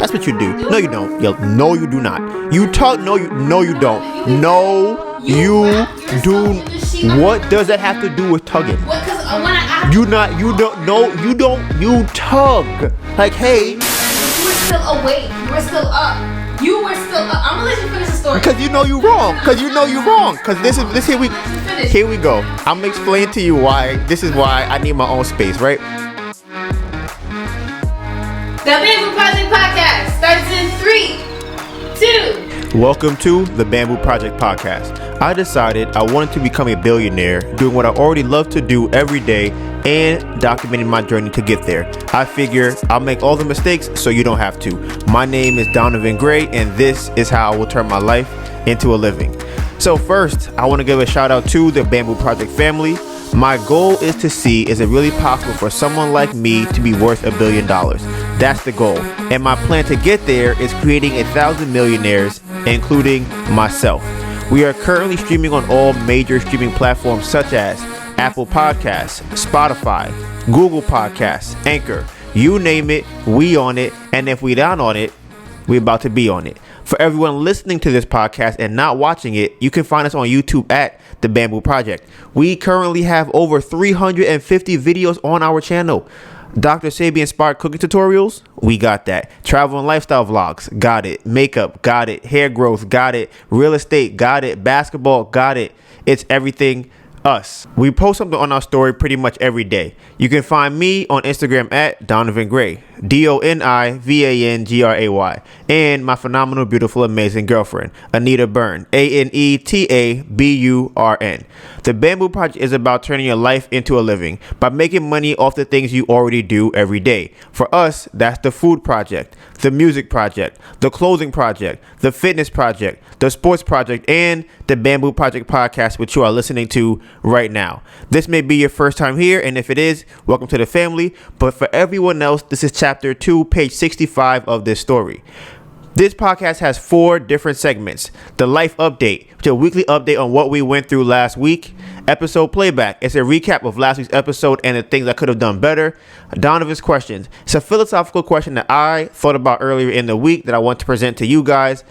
That's what you do. No, you don't. Yo, no, you do not. You tug. No, you don't. No, you do. What does that have to do with tugging? You don't. No, you don't. You tug. Like, hey. You were still awake. You were still up. I'm gonna let you finish the story. Because you know you're wrong. Because here we go. I'm gonna explain to you why. This is why I need my own space, right? The Bamboo Project Podcast starts in 3, 2. Welcome to the Bamboo Project Podcast. I decided I wanted to become a billionaire, doing what I already love to do every day and documenting my journey to get there. I figure I'll make all the mistakes so you don't have to. My name is DonivanGray, and this is how I will turn my life into a living. So first, I want to give a shout out to the Bamboo Project family. My goal is to see, is it really possible for someone like me to be worth $1 billion? That's the goal. And my plan to get there is creating 1,000 millionaires, including myself. We are currently streaming on all major streaming platforms such as Apple Podcasts, Spotify, Google Podcasts, Anchor. You name it, we on it. And if we not on it, we about to be on it. For everyone listening to this podcast and not watching it, you can find us on YouTube at The Bamboo Project. We currently have over 350 videos on our channel. Dr. Sabi inspired cooking tutorials, we got that. Travel and lifestyle vlogs, got it. Makeup, got it. Hair growth, got it. Real estate, got it. Basketball, got it. It's everything us. We post something on our story pretty much every day. You can find me on Instagram at DonivanGray, DonivanGray, and my phenomenal, beautiful, amazing girlfriend, AnetaBurn, AnetaBurn. The Bamboo Project is about turning your life into a living by making money off the things you already do every day. For us, that's the food project, the music project, the clothing project, the fitness project, the sports project, and the Bamboo Project podcast, which you are listening to right now. This may be your first time here, and if it is, welcome to the family. But for everyone else, this is chapter 2, page 65 of this story. This podcast has 4 different segments. The Life Update, which is a weekly update on what we went through last week. Episode Playback, it's a recap of last week's episode and the things I could have done better. Donovan's Questions, it's a philosophical question that I thought about earlier in the week that I want to present to you guys.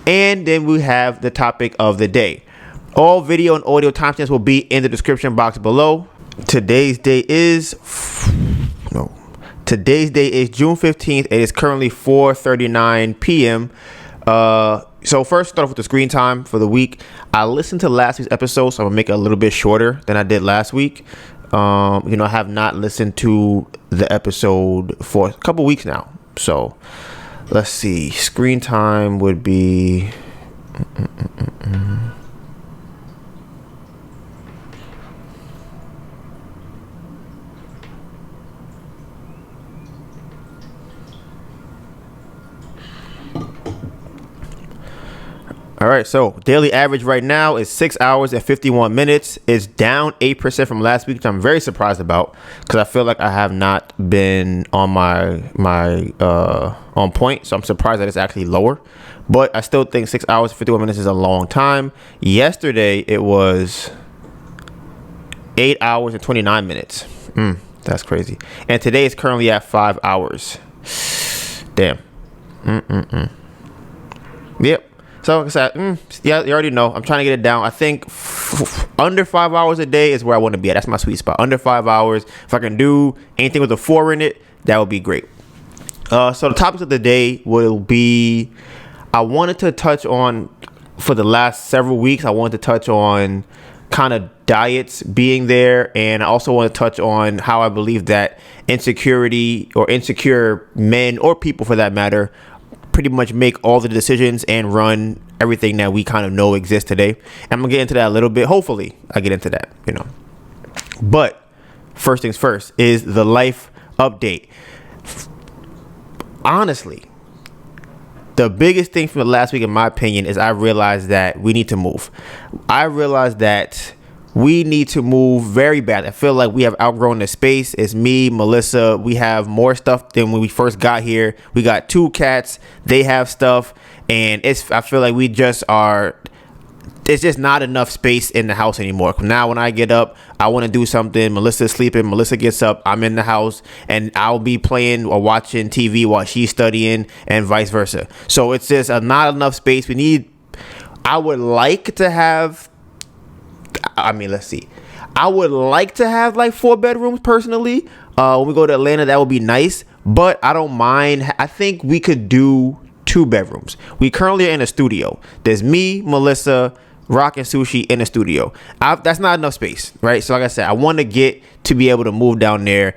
And then we have the topic of the day. All video and audio timestamps will be in the description box below. Today's date is June 15th. It is currently 4:39 p.m. So first, start off with the screen time for the week. I listened to last week's episode, so I'm gonna make it a little bit shorter than I did last week. I have not listened to the episode for a couple weeks now. So let's see. Screen time would be. All right, so daily average right now is 6 hours and 51 minutes. It's down 8% from last week, which I'm very surprised about because I feel like I have not been on my on point. So I'm surprised that it's actually lower. But I still think 6 hours and 51 minutes is a long time. Yesterday, it was 8 hours and 29 minutes. That's crazy. And today is currently at 5 hours. Damn. Yep. So like I said, yeah, you already know. I'm trying to get it down. I think under 5 hours a day is where I want to be at. That's my sweet spot. Under 5 hours. If I can do anything with a 4 in it, that would be great. So the topics of the day will be, I wanted to touch on, for the last several weeks, I wanted to touch on kind of diets being there. And I also want to touch on how I believe that insecurity or insecure men or people for that matter pretty much make all the decisions and run everything that we kind of know exists today. And I'm gonna get into that a little bit. Hopefully I get into that, But first things first is the life update. Honestly, the biggest thing from the last week, in my opinion, is I realized that we need to move. I realized that we need to move very bad. I feel like we have outgrown the space. It's me, Melissa. We have more stuff than when we first got here. We got 2 cats. They have stuff. And I feel like we just are There's just not enough space in the house anymore. Now when I get up, I want to do something. Melissa's sleeping. Melissa gets up. I'm in the house, and I'll be playing or watching TV while she's studying, and vice versa. So it's just not enough space. I would like to have. Let's see. I would like to have like 4 bedrooms personally. When we go to Atlanta, that would be nice. But I don't mind. I think we could do 2 bedrooms. We currently are in a studio. There's me, Melissa, Rock, and Sushi in the studio. That's not enough space, right? So like I said, I want to get to be able to move down there.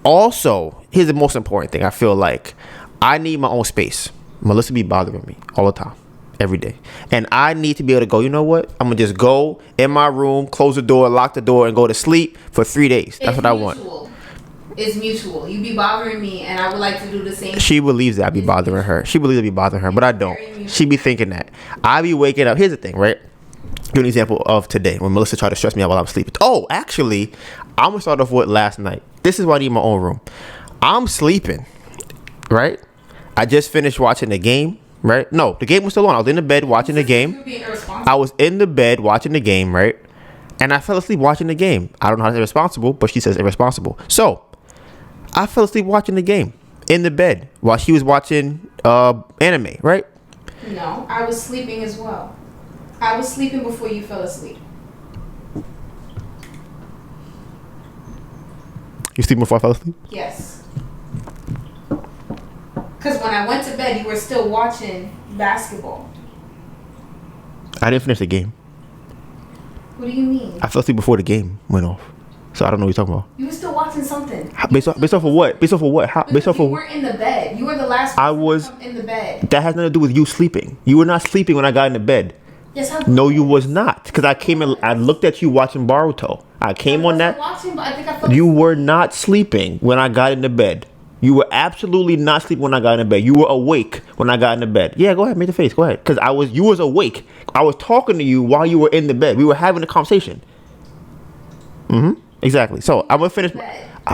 Also, here's the most important thing. I feel like I need my own space. Melissa be bothering me all the time, every day. And I need to be able to go, you know what? I'm going to just go in my room, close the door, lock the door, and go to sleep for 3 days. That's what I want. It's mutual. You be bothering me, and I would like to do the same. She believes that I be bothering her. She believes I be bothering her, but I don't. She be thinking that. I be waking up. Here's the thing, right? Give an example of today when Melissa tried to stress me out while I'm sleeping. Oh, actually, I'm going to start off with last night. This is why I need my own room. I'm sleeping, right? I just finished watching the game, right? No, the game was still on. I was in the bed watching the game. I was in the bed watching the game, right? And I fell asleep watching the game. I don't know how to say irresponsible, but she says irresponsible. So, I fell asleep watching the game in the bed while she was watching anime, right? No, I was sleeping as well. I was sleeping before you fell asleep. You sleeping before I fell asleep? Yes. Because when I went to bed, you were still watching basketball. I didn't finish the game. What do you mean? I fell asleep before the game went off. So I don't know what you're talking about. You were still watching something. Based off of what? Based off of what? You were in the bed. You were the last person to come in the bed. That has nothing to do with you sleeping. You were not sleeping when I got in the bed. Yes, I was. No, you was not. Because I came in, I looked at you watching Boruto. I came on that. Watching, but I think I fell You were not sleeping when I got in the bed. You were absolutely not sleeping when I got in the bed. You were awake when I got in the bed. Yeah, go ahead, make the face. Go ahead. Because you was awake. I was talking to you while you were in the bed. We were having a conversation. Exactly. So I'm gonna finish.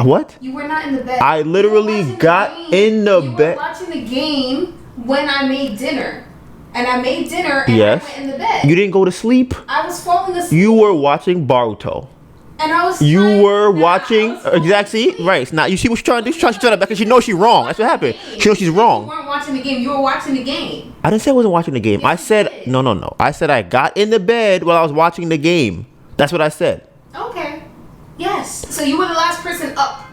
What? You were not in the bed. I literally got in the bed. You were watching the game when I made dinner. And I made dinner and I went in the bed. You didn't go to sleep? I was falling asleep. You were watching Boruto. And I was watching exactly right. It's not you see what she's trying to do? She's trying to shut up because she knows she's wrong. That's what happened. She knows she's wrong. You weren't watching the game, you were watching the game. I didn't say I wasn't watching the game. I said no. I said I got in the bed while I was watching the game. That's what I said. Okay. Yes. So you were the last person up.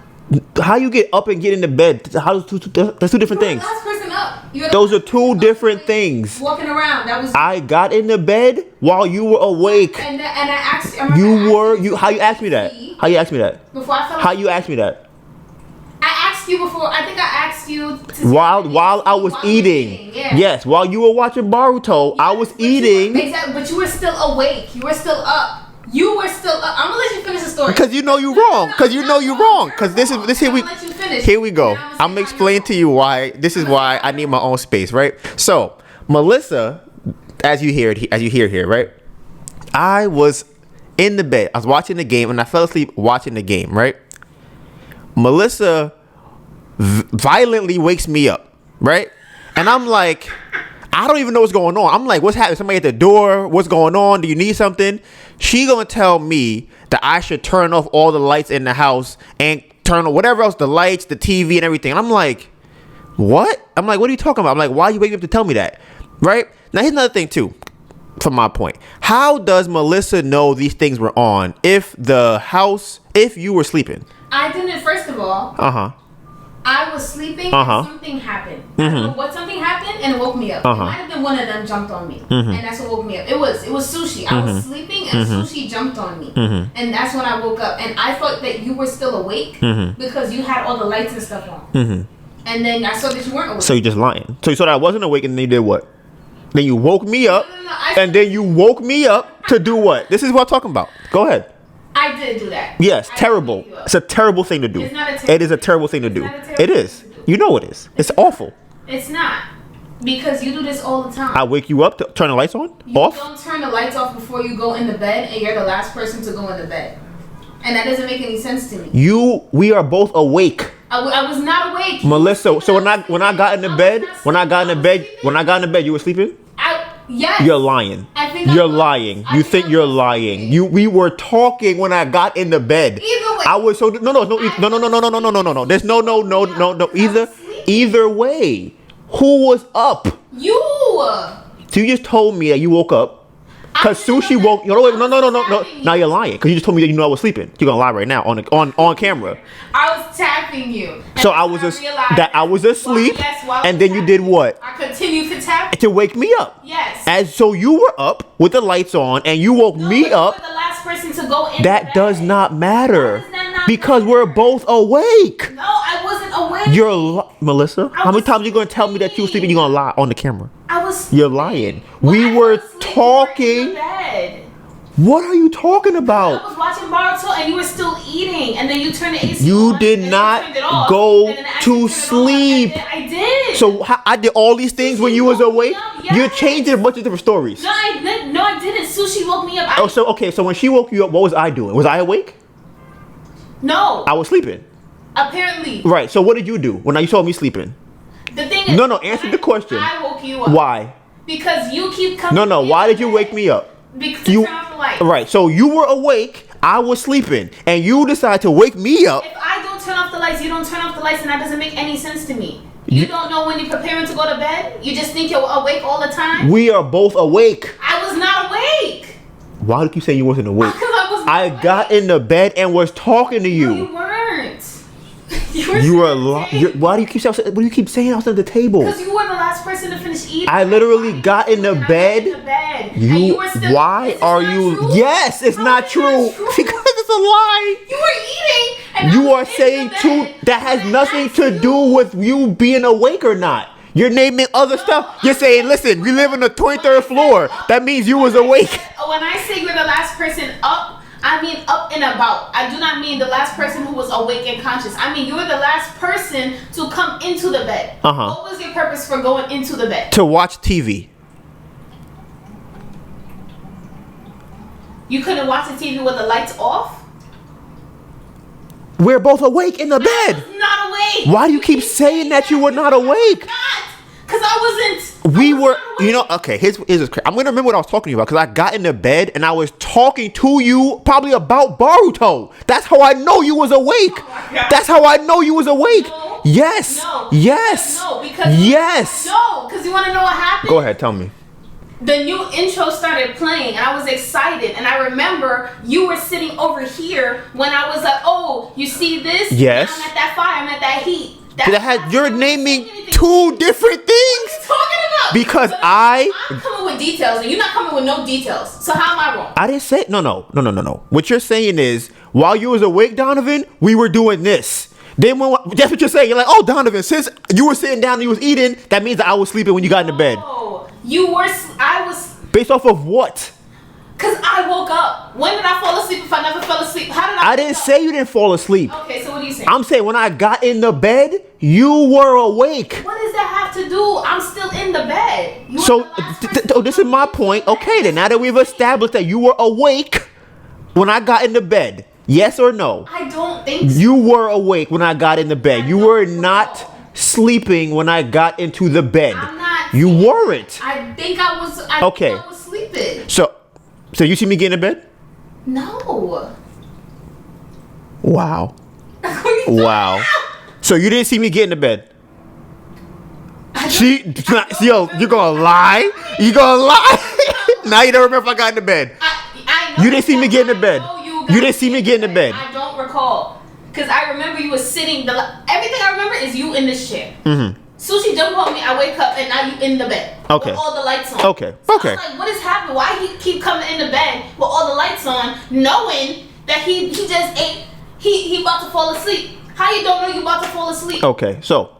How you get up and get in the bed? That's two different things. The last person up. Those are 2 different things. Walking around. That was. I got in the bed while you were awake. And I asked you. How you asked me that? How you asked me that? Before I fell. How you asked me that? I asked you before. I think I asked you. While I was eating. Yeah. Yes. While you were watching Boruto, I was eating. Exactly. But you were still awake. You were still up. You were still up. I'm gonna let you finish the story. Because you know you're wrong. Because you know you're wrong. Because here we go. I'm gonna explain to you why. This is why I need my own space, right? So Melissa, as you hear here, right? I was in the bed. I was watching the game, and I fell asleep watching the game, right? Melissa violently wakes me up, right? And I'm like, I don't even know what's going on. I'm like, what's happening? Somebody at the door? What's going on? Do you need something? She gonna tell me that I should turn off all the lights in the house and turn on whatever else, the lights, the TV, and everything. And I'm like, what? I'm like, what are you talking about? I'm like, why are you waking up to tell me that? Right? Now, here's another thing, too, from my point. How does Melissa know these things were on if you were sleeping? I didn't, first of all. I was sleeping and something happened. I don't know what something happened and it woke me up. It might have been one of them jumped on me. And that's what woke me up. It was sushi. I was sleeping and sushi jumped on me. And that's when I woke up. And I thought that you were still awake because you had all the lights and stuff on. And then I saw that you weren't awake. So you're just lying. So you saw that I wasn't awake and then you did what? Then you woke me up. And then you woke me up to do what? This is what I'm talking about. Go ahead. I did do that. Yes, terrible. It's a terrible thing to do. It is a terrible thing to do. It is. You know it is. It's awful. It's not. Because you do this all the time. I wake you up to turn the lights on? You off? don't turn the lights off before you go in the bed, and you're the last person to go in the bed. And that doesn't make any sense to me. We are both awake. I was not awake. Melissa, so when I got in the bed, you were sleeping? Yes. You're lying. I think you're lying. You think you're lying. We were talking when I got in the bed. Either way. I was so no. There's no. Either way. Who was up? You. So you just told me that you woke up. Because Sushi woke. No. Now you're lying. Because you just told me that you knew I was sleeping. You're gonna lie right now on camera. I was tapping you. So I was asleep. And then you did what? I continued to tap you. To wake me up. Yes. And so you were up with the lights on, and you woke me up. You were the last person to go in. That does not matter. How does that not because matter? we're both awake. No, I wasn't awake. Melissa. How many times are you gonna tell me that you were sleeping? You're gonna lie on the camera. I was. You're lying. We were talking. What are you talking about? I was watching Boruto and you were still eating, and then you turned the AC You on, did not go to sleep. I did. So I did all these things when you was awake. Yes. You're changing a bunch of different stories. No, I didn't. Sushi woke me up. So when she woke you up, what was I doing? Was I awake? No. I was sleeping. Apparently. Right. So what did you do when you saw me sleeping? The thing is, No. Answer the question. I woke you up. Why? Because you keep coming. No. Why did you wake me up? Because to turn off the light. Right. So you were awake. I was sleeping, and you decided to wake me up. If I don't turn off the lights, you don't turn off the lights, and that doesn't make any sense to me. You don't know when you're preparing to go to bed? You just think you're awake all the time? We are both awake. I was not awake. Why do you keep saying you wasn't awake? Because I was not awake. got in the bed and was talking to you. No, you weren't. You were why do you keep saying I was at the table? Because you were the last person to finish eating. I literally got in the bed. Why are you? Yes, it's not true. Because it's a lie. You were eating. And You are saying too. That has nothing to do with you being awake or not. You're naming other stuff. You're saying, listen, we live on the 23rd floor. That means you was awake. When I say you're the last person up, I mean up and about. I do not mean the last person who was awake and conscious. I mean you're the last person to come into the bed. What was your purpose for going into the bed? To watch TV. You couldn't watch the TV with the lights off? We're both awake in the bed. I was not awake. Why do you keep saying that you were not awake? Because I wasn't. Okay, here's I'm going to remember what I was talking about because I got in the bed and I was talking to you probably about Boruto. That's how I know you was awake. Oh That's how I know you was awake. No. Yes. No. Yes. No, because yes. No, because you want to know what happened? Go ahead, tell me. The new intro started playing and I was excited, and I remember you were sitting over here when I was like, oh, you see this? Yes. I'm at that fire, I'm at that heat. You're naming two different things. What are you talking about? Because I'm coming with details and you're not coming with no details. So how am I wrong? I didn't say no. What you're saying is while you was awake, Donovan, we were doing this. Then that's what you're saying. You're like, oh, Donovan, since you were sitting down and you was eating, that means that I was sleeping when you got in the bed. Oh, I was. Based off of what? Because I woke up. When did I fall asleep if I never fell asleep? How did I didn't say you didn't fall asleep. Okay, so what are you saying? I'm saying when I got in the bed, you were awake. What does that have to do? I'm still in the bed. This is my point. Okay, then now that we've established that you were awake when I got in the bed, yes or no? I don't think so. You were awake when I got in the bed. You were not sleeping when I got into the bed. I'm not. You weren't. I think I was. I was sleeping. So you see me get in the bed? No. Wow. Wow. So you didn't see me get in the bed? Yo, you gonna lie? You gonna lie? Now you don't remember if I got in the bed. I know you didn't see me get in the bed. You didn't see me get in the bed. I don't recall. Because I remember you were sitting. Everything I remember is you in this chair. Mm-hmm. Sushi jump on me, I wake up, and now you in the bed. Okay. With all the lights on. Okay. So I was like, what is happening? Why he keep coming in the bed with all the lights on, knowing that he just ate, he about to fall asleep? How you don't know you about to fall asleep? Okay, so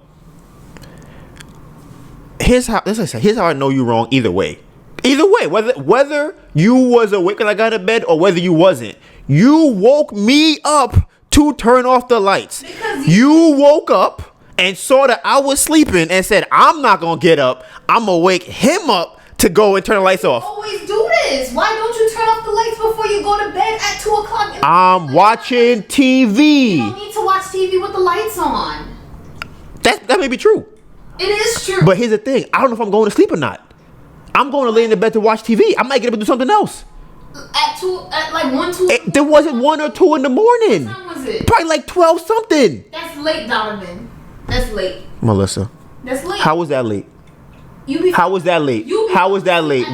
here's how I know you're wrong either way. Either way, whether you was awake when I got in bed or whether you wasn't, you woke me up to turn off the lights. Because you woke up and saw that I was sleeping and said, I'm not going to get up. I'm going to wake him up to go and turn the lights off. You always do this. Why don't you turn off the lights before you go to bed at 2 o'clock? I'm watching TV. You don't need to watch TV with the lights on. That may be true. It is true. But here's the thing. I don't know if I'm going to sleep or not. I'm going to lay in the bed to watch TV. I might get up and do something else. At like 1, 2. There wasn't 1 or 2 in the morning. What time was it? Probably like 12 something. That's late, Donovan. That's late. Melissa. That's late. How was that late? How was that late? How was that late?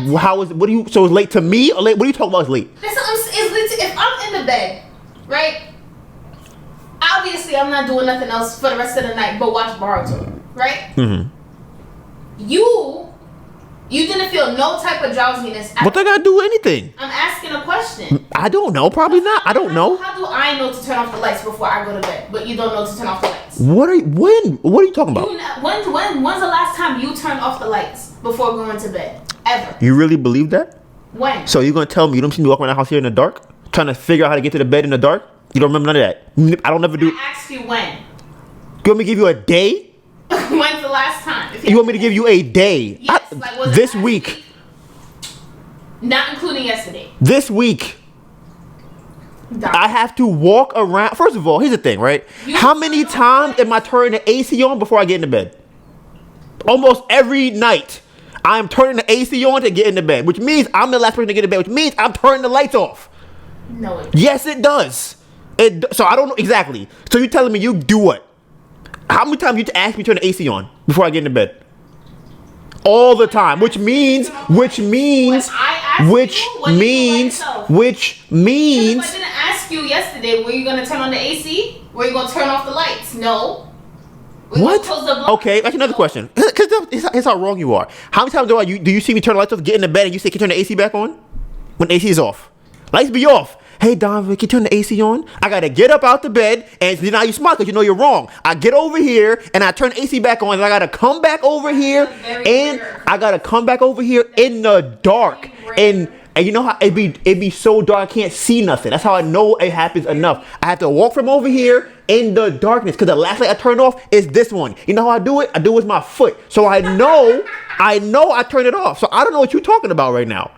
So it's late to me or late? What are you talking about? It's late. It's late if I'm in the bed, right? Obviously, I'm not doing nothing else for the rest of the night but watch Boruto, right? Mm-hmm. You didn't feel no type of drowsiness. What they gotta do with anything? I'm asking a question. I don't know. Probably not. I don't know. How do I know to turn off the lights before I go to bed, but you don't know to turn off the lights? What are you talking about? When's the last time you turned off the lights before going to bed? Ever? You really believe that? When? So you're gonna tell me you don't see me walking around the house here in the dark, trying to figure out how to get to the bed in the dark? You don't remember none of that? I don't ever do. I asked you when. You want me to give you a day? When's the last time? You want me to give you a day? Yes, this week. Not including yesterday. This week. I have to walk around. First of all, here's the thing, right? How many times am I turning the AC on before I get into bed? Almost every night. I'm turning the AC on to get into bed, which means I'm the last person to get in bed, which means I'm turning the lights off. No, it doesn't. Yes, it does. So I don't know exactly. So you're telling me you do what? How many times you ask me to turn the AC on before I get into bed? All the time, which means. If I didn't ask you yesterday, were you gonna turn on the AC? Were you gonna turn off the lights? No. What? Okay, that's another question. Because it's how wrong you are. How many times do you see me turn the lights off, get in the bed, and you say, can you turn the AC back on? When the AC is off. Lights be off. Hey, Donivan, can you turn the AC on? I got to get up out the bed, and now you smart because you know you're wrong. I get over here, and I turn the AC back on, and I got to come back over here, and I got to come back over here in the dark. And you know how it be so dark I can't see nothing. That's how I know it happens enough. I have to walk from over here in the darkness because the last light I turn off is this one. You know how I do it? I do it with my foot. So I know I turn it off. So I don't know what you're talking about right now.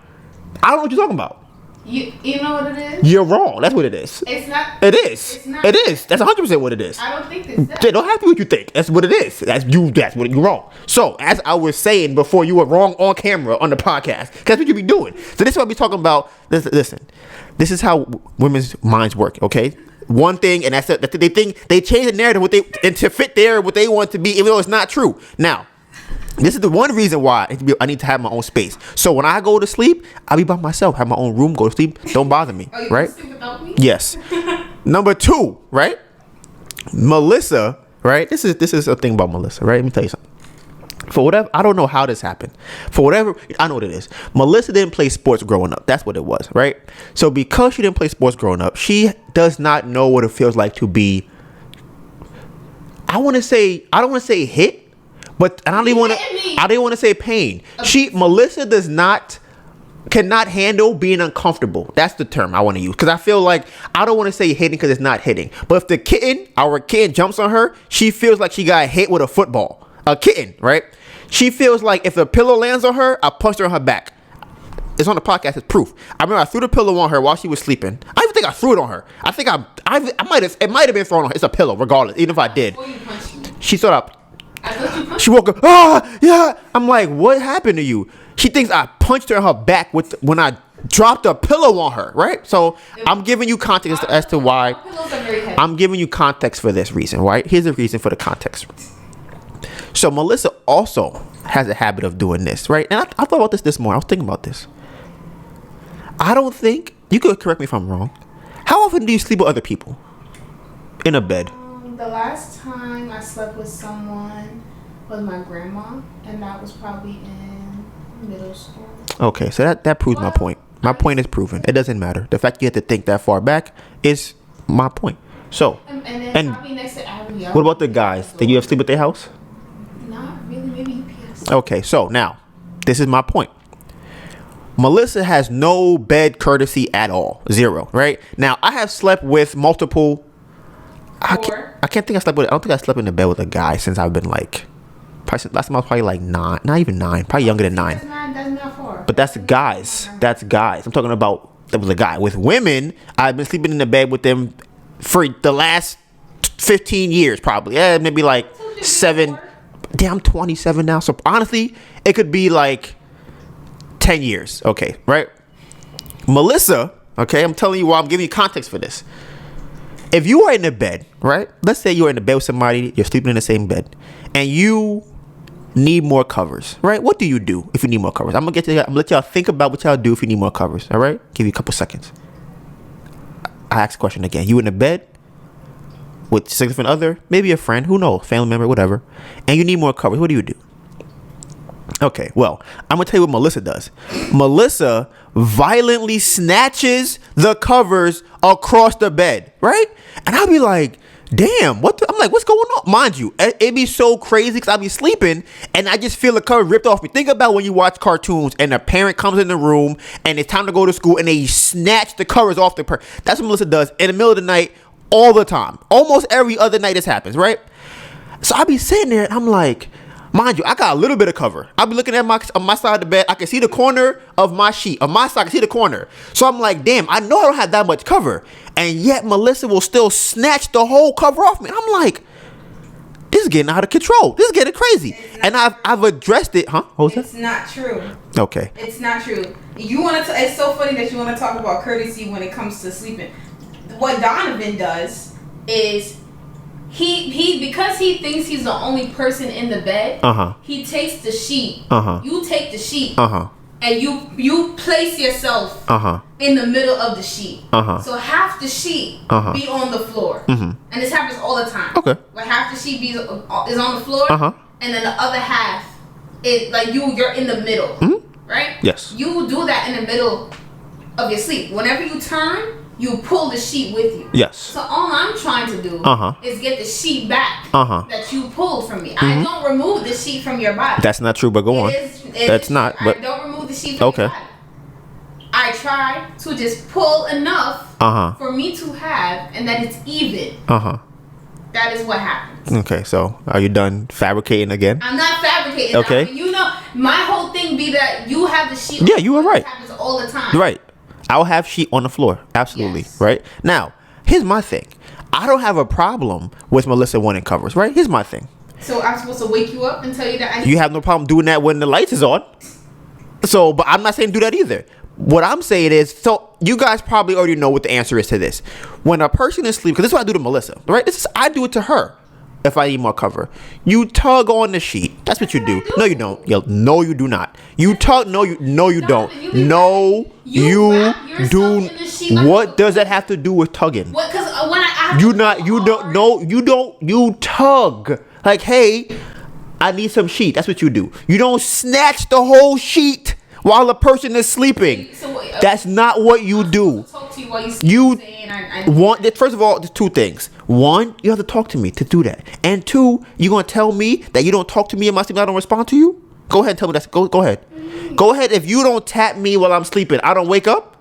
I don't know what you're talking about. You know what it is? You're wrong. That's what it is. It's not. It is. It's not. It is. That's 100% what it is. I don't think it's that. They don't have to be what you think. That's what it is. That's what you're wrong. So as I was saying before, you were wrong on camera on the podcast. That's what you be doing. So this is what we talking about. Listen, this is how women's minds work. Okay. One thing, and that's it. They think they change the narrative and to fit what they want to be, even though it's not true. Now, this is the one reason why I need to have my own space. So when I go to sleep, I'll be by myself, have my own room, go to sleep. Don't bother me, right? Sleep without me? Yes. Number 2, right? Melissa, right? This is a thing about Melissa, right? Let me tell you something. For whatever, I don't know how this happened. For whatever, I know what it is. Melissa didn't play sports growing up. That's what it was, right? So because she didn't play sports growing up, she does not know what it feels like to be. I don't want to say hit. But I didn't want to say pain. Melissa cannot handle being uncomfortable. That's the term I want to use. Because I feel like I don't want to say hitting because it's not hitting. But if our kitten jumps on her, she feels like she got hit with a football. A kitten, right? She feels like if a pillow lands on her, I punched her on her back. It's on the podcast. It's proof. I remember I threw the pillow on her while she was sleeping. I even think I threw it on her. I think it might have been thrown on her. It's a pillow, regardless. Even if I did. She thought she woke up. Yeah. I'm like, what happened to you? She thinks I punched her in her back when I dropped a pillow on her, right? So I'm giving you context as to why. I'm giving you context for this reason, right? Here's the reason for the context. So Melissa also has a habit of doing this, right? And I thought about this morning. I was thinking about this. I don't think, you could correct me if I'm wrong. How often do you sleep with other people in a bed? The last time I slept with someone was my grandma, and that was probably in middle school. Okay, so that proves my point. My point is proven. It doesn't matter. The fact you have to think that far back is my point. So, and probably next to Abby, what about the guys? Did you ever sleep at their house? Not really, maybe UPS. Okay, so now, this is my point. Melissa has no bed courtesy at all. 0, right? Now, I have slept with multiple. I don't think I slept in the bed with a guy since I've been like, last time I was probably like 9, not even 9, probably younger than 9. That's not 4. But that's guys. That's guys. I'm talking about that was a guy. With women, I've been sleeping in the bed with them for the last 15 years, probably. Yeah, maybe like 7. Damn, I'm 27 now. So honestly, it could be like 10 years. Okay, right? Melissa, okay, I'm telling you why I'm giving you context for this. If you are in the bed, right? Let's say you're in the bed with somebody, you're sleeping in the same bed, and you need more covers, right? What do you do if you need more covers? I'm gonna let y'all think about what y'all do if you need more covers, all right? Give you a couple seconds. I ask the question again. You in the bed with significant other, maybe a friend, who knows, family member, whatever, and you need more covers. What do you do? Okay, well, I'm gonna tell you what Melissa does. Melissa violently snatches the covers across the bed, right? And I'll be like, damn, I'm like, what's going on? Mind you, it'd be so crazy because I'll be sleeping and I just feel the cover ripped off me. Think about when you watch cartoons and a parent comes in the room and it's time to go to school and they snatch the covers off the That's what Melissa does in the middle of the night all the time. Almost every other night this happens, right? So I'll be sitting there and I'm like, mind you, I got a little bit of cover. I'll be looking at on my side of the bed. I can see the corner of my sheet. On my side, I can see the corner. So I'm like, damn, I know I don't have that much cover. And yet Melissa will still snatch the whole cover off me. And I'm like, this is getting out of control. This is getting crazy. And I've addressed it. Huh? It's not true. Okay. It's not true. You want to? It's so funny that you want to talk about courtesy when it comes to sleeping. What Donivan does is he because he thinks he's the only person in the bed. He takes the sheet. You take the sheet. And you place yourself in the middle of the sheet. So half the sheet be on the floor. And this happens all the time. Okay. Like half the sheet is on the floor, and then the other half is like you're in the middle. Right? Yes. You do that in the middle of your sleep. Whenever you turn, you pull the sheet with you. Yes. So all I'm trying to do is get the sheet back that you pulled from me. I don't remove the sheet from your body. That's not true, but go on. That's not. But I don't remove the sheet from your body. I try to just pull enough for me to have, and that it's even. That is what happens. Okay, so are you done fabricating again? I'm not fabricating. Okay. I mean, you know, my whole thing be that you have the sheet. Yeah, you are right. It happens all the time. Right. I'll have sheet on the floor. Absolutely. Yes. Right. Now, here's my thing. I don't have a problem with Melissa wanting covers. Right. Here's my thing. So I'm supposed to wake you up and tell you that you have no problem doing that when the lights is on. So, but I'm not saying do that either. What I'm saying is, so you guys probably already know what the answer is to this. When a person is asleep, because this is what I do to Melissa, right? I do it to her. If I need more cover, you tug on the sheet. That's what you do. No, you don't. No, you do not. You tug. No, you don't. No, you do. What does that have to do with tugging? What? Because when I you not. You don't. No, you don't. You tug. Like, hey, I need some sheet. That's what you do. You don't snatch the whole sheet while the person is sleeping. That's not what you do. You want. First of all, there's two things. One, you have to talk to me to do that. And two, you're going to tell me that you don't talk to me in my sleep and I don't respond to you? Go ahead and tell me that. Go ahead. Go ahead. If you don't tap me while I'm sleeping, I don't wake up?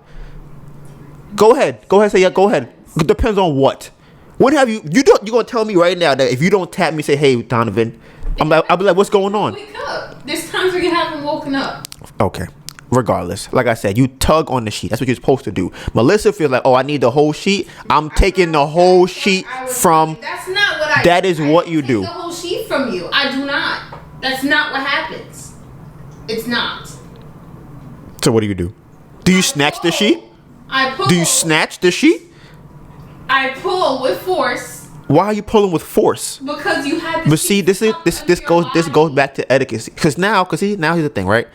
Go ahead. Say yeah, go ahead. It depends on what. What have you're going to tell me right now that if you don't tap me, say, hey, Donivan, I'll be like, what's going on? Wake up. There's times where you haven't woken up. Okay. Regardless, like I said, you tug on the sheet. That's what you're supposed to do. Melissa feels like, oh, I need the whole sheet. I'm taking the whole sheet from. That's not what I. That is what you do. The whole sheet from you. I do not. That's not what happens. It's not. So what do you do? Do you snatch the sheet? I pull. Do you snatch the sheet? I pull with force. Why are you pulling with force? Because you had. But see, this goes back to etiquette. Because now here's the thing, right?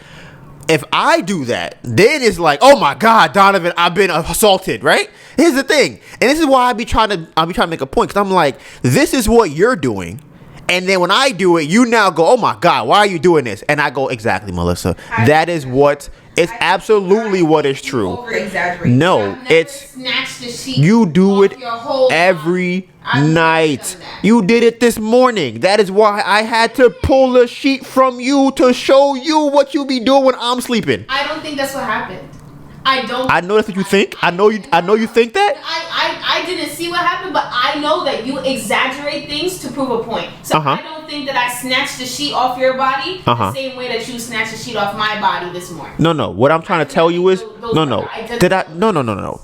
If I do that, then it's like, oh my God, Donivan, I've been assaulted, right? Here's the thing, and this is why I be trying to make a point, because I'm like, this is what you're doing, and then when I do it, you now go, oh my God, why are you doing this? And I go, exactly, Melissa. That is what. It's absolutely what is true. No, it's you do it every night. You did it this morning. That is why I had to pull a sheet from you to show you what you be doing when I'm sleeping. I don't think that's what happened. I know that's what you think. I know you think that. I didn't see what happened, but I know that you exaggerate things to prove a point. So I don't think that I snatched the sheet off your body the same way that you snatched the sheet off my body this morning. No. What I'm trying to tell you is no.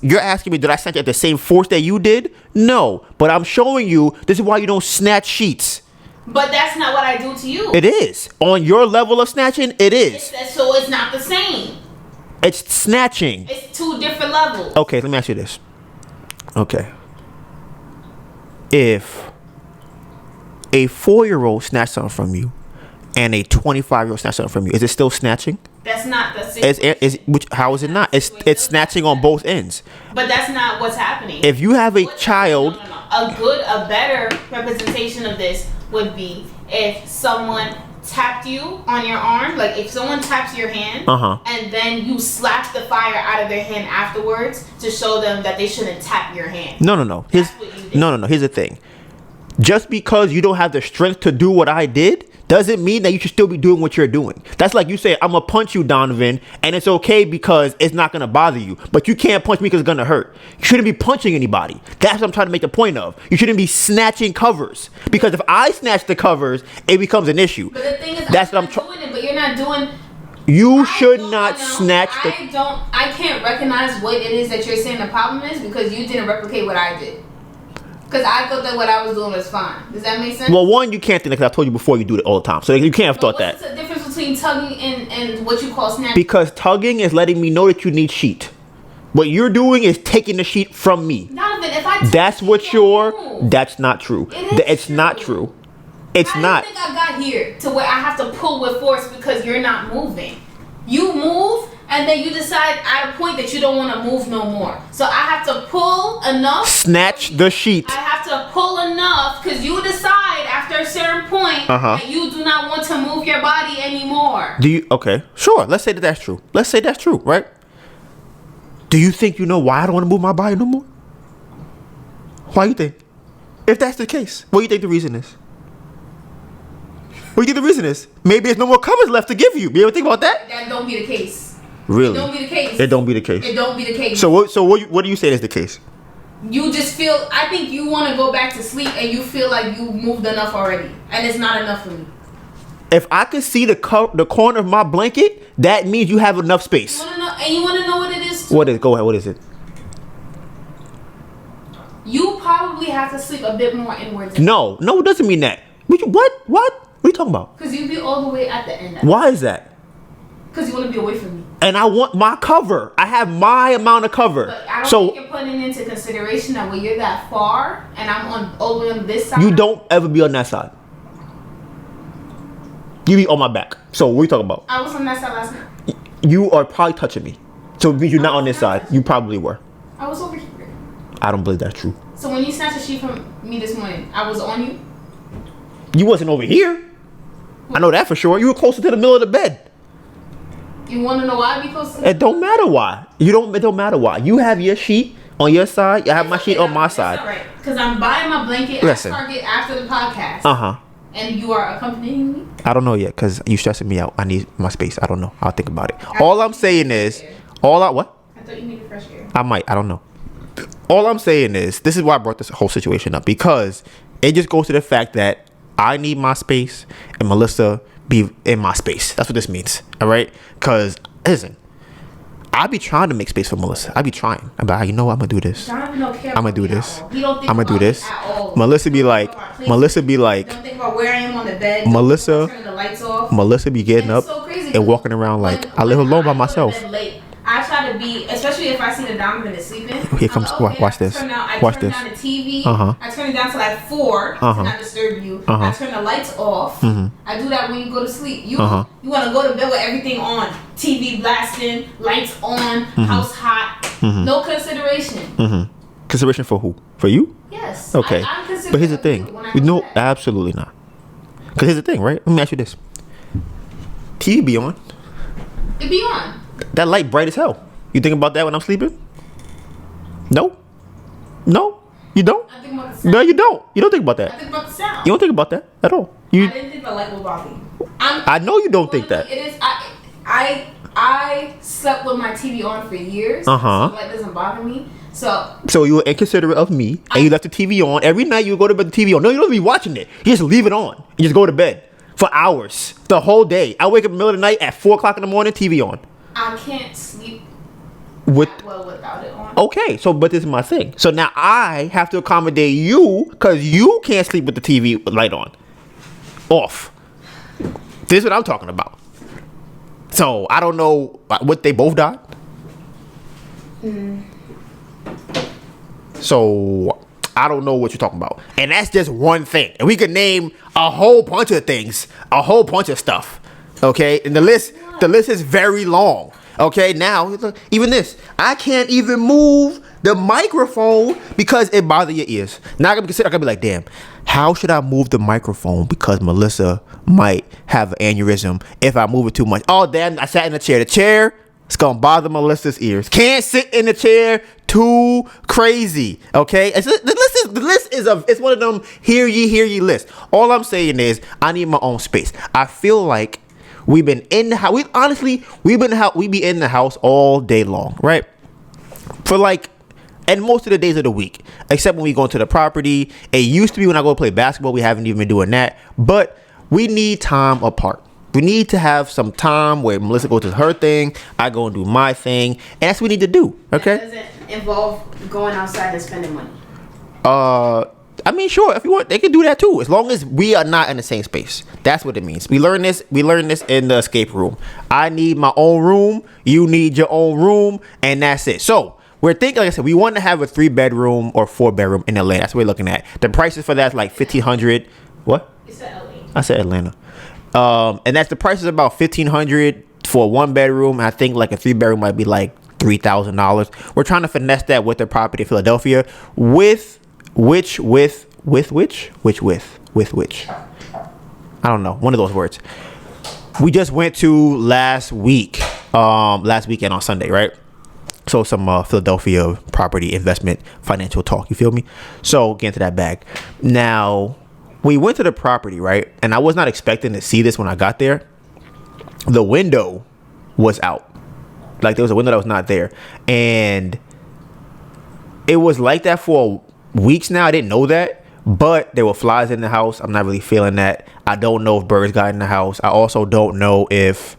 You're asking me, did I snatch it at the same force that you did? No. But I'm showing you this is why you don't snatch sheets. But that's not what I do to you. It is. On your level of snatching, it is. So it's not the same. It's snatching. It's 2 different levels. Okay, let me ask you this. Okay. If a 4-year-old snatched something from you and a 25-year-old snatched something from you, is it still snatching? That's not the situation. How is it not? It's snatching on both ends. But that's not what's happening. If you have a child... No. A better representation of this would be if someone tapped you on your arm, like if someone taps your hand, and then you slap the fire out of their hand afterwards to show them that they shouldn't tap your hand. No. Here's the thing. Just because you don't have the strength to do what I did doesn't mean that you should still be doing what you're doing. That's like you say, I'm gonna punch you, Donivan, and it's okay because it's not gonna bother you. But you can't punch me because it's gonna hurt. You shouldn't be punching anybody. That's what I'm trying to make the point of. You shouldn't be snatching covers. Because if I snatch the covers, it becomes an issue. But the thing is, that's I'm what I'm doing it, but you're not doing... You should not snatch the... I can't recognize what it is that you're saying the problem is because you didn't replicate what I did. Because I thought that what I was doing was fine. Does that make sense? Well, one, you can't think that because I told you before you do it all the time. So you can't have thought that. What's the difference between tugging and what you call snatching? Because tugging is letting me know that you need sheet. What you're doing is taking the sheet from me. Donovan, if I... That's what you're... That's not true. It's true. Not true. It's not. I think I got here to where I have to pull with force because you're not moving. You move... And then you decide at a point that you don't want to move no more. So I have to pull enough. Snatch the sheet. I have to pull enough because you decide after a certain point that you do not want to move your body anymore. Do you? Okay, sure. Let's say that that's true. Let's say that's true, right? Do you think you know why I don't want to move my body no more? Why you think? If that's the case, what do you think the reason is? What do you think the reason is? Maybe there's no more covers left to give you. You ever think about that? That don't be the case. Really? It don't be the case. It don't be the case. It don't be the case. So what do you say is the case? You just feel... I think you want to go back to sleep and you feel like you moved enough already. And it's not enough for me. If I can see the corner of my blanket, that means you have enough space. You want to know, and you want to know what it is? What is? Go ahead. What is it? You probably have to sleep a bit more inwards. No, it doesn't mean that. What? What are you talking about? Because you be all the way at the end. Why is that? Because you want to be away from me. And I want my cover. I have my amount of cover. But I don't think you're putting into consideration that when you're that far and I'm all the way on this side. You don't ever be on that side. You be on my back. So what are you talking about? I was on that side last night. You are probably touching me. So it means you're not on this side. You probably were. I was over here. I don't believe that's true. So when you snatched a sheet from me this morning, I was on you? You wasn't over here. I know that for sure. You were closer to the middle of the bed. You want to know why I be close to the It don't matter why. It don't matter why. You have your sheet on your side. I have my sheet on my side. All right. Because I'm buying my blanket at Target after the podcast. And you are accompanying me? I don't know yet because you stressing me out. I need my space. I don't know. I'll think about it. All I'm saying is, what? I thought you needed fresh air. I might. I don't know. All I'm saying is, this is why I brought this whole situation up, because it just goes to the fact that I need my space and Melissa be in my space. That's what this means. All right? Because, listen, I be trying to make space for Melissa. I be trying. I'm like, you know what? I'm going to do this. I'm going to do this. I'm going to do this. Melissa be like, don't think about where I am on the bed. Melissa, turning the lights off. Melissa be getting up and walking around like I live alone by myself. I try to be, especially if I see the Donivan is sleeping. Here comes, watch this. I turn down the TV. I turn it down to like 4 to not disturb you. I turn the lights off. I do that when you go to sleep. You want to go to bed with everything on. TV blasting, lights on, house hot. No consideration. Consideration for who? For you? Yes. Okay. But here's the thing. No, absolutely not. Because here's the thing, right? Let me ask you this. TV be on. It be on. That light bright as hell. You think about that when I'm sleeping? No, you don't. I think about the sound. No, you don't. You don't think about that. I think about the sound. You don't think about that at all. I didn't think the light would bother you. I know you don't think that. It is. I slept with my TV on for years. So the light doesn't bother me. So you were inconsiderate of me, and you left the TV on every night. You go to bed, the TV on. No, you don't be watching it. You just leave it on. You just go to bed for hours, the whole day. I wake up in the middle of the night at 4:00 in the morning, TV on. I can't sleep well without it on. Okay, but this is my thing. So now I have to accommodate you because you can't sleep with the TV light on. Off. This is what I'm talking about. So I don't know what they both died. So I don't know what you're talking about. And that's just one thing. And we could name a whole bunch of things, a whole bunch of stuff. Okay? And the list is very long. Okay? Now, even this. I can't even move the microphone because it bothers your ears. Now I gotta be like, damn, how should I move the microphone because Melissa might have an aneurysm if I move it too much? Oh, damn, I sat in the chair. The chair, it's gonna bother Melissa's ears. Can't sit in the chair, too crazy. Okay? The list is it's one of them hear ye list. All I'm saying is I need my own space. I feel like we've been in the house. We be in the house all day long, right? For like, and most of the days of the week, except when we go into the property. It used to be when I go play basketball. We haven't even been doing that. But we need time apart. We need to have some time where Melissa goes to her thing, I go and do my thing, and that's what we need to do. Okay? That doesn't involve going outside and spending money. I mean, sure, if you want, they can do that too, as long as we are not in the same space. That's what it means. We learned this in the escape room. I need my own room, you need your own room, and that's it. So we're thinking, like I said, we want to have a 3-bedroom or 4-bedroom in Atlanta. That's what we're looking at. The prices for that's like $1,500. What? You said LA. I said Atlanta. And that's the price is about $1,500 for a 1-bedroom. I think like a 3-bedroom might be like $3,000. We're trying to finesse that with the property in Philadelphia. With which? I don't know. One of those words. We just went to last weekend on Sunday, right? So some Philadelphia property investment financial talk. You feel me? So get into that bag. Now, we went to the property, right? And I was not expecting to see this when I got there. The window was out. Like there was a window that was not there. And it was like that for weeks now. I didn't know that. But there were flies in the house. I'm not really feeling that. I don't know if birds got in the house. I also don't know if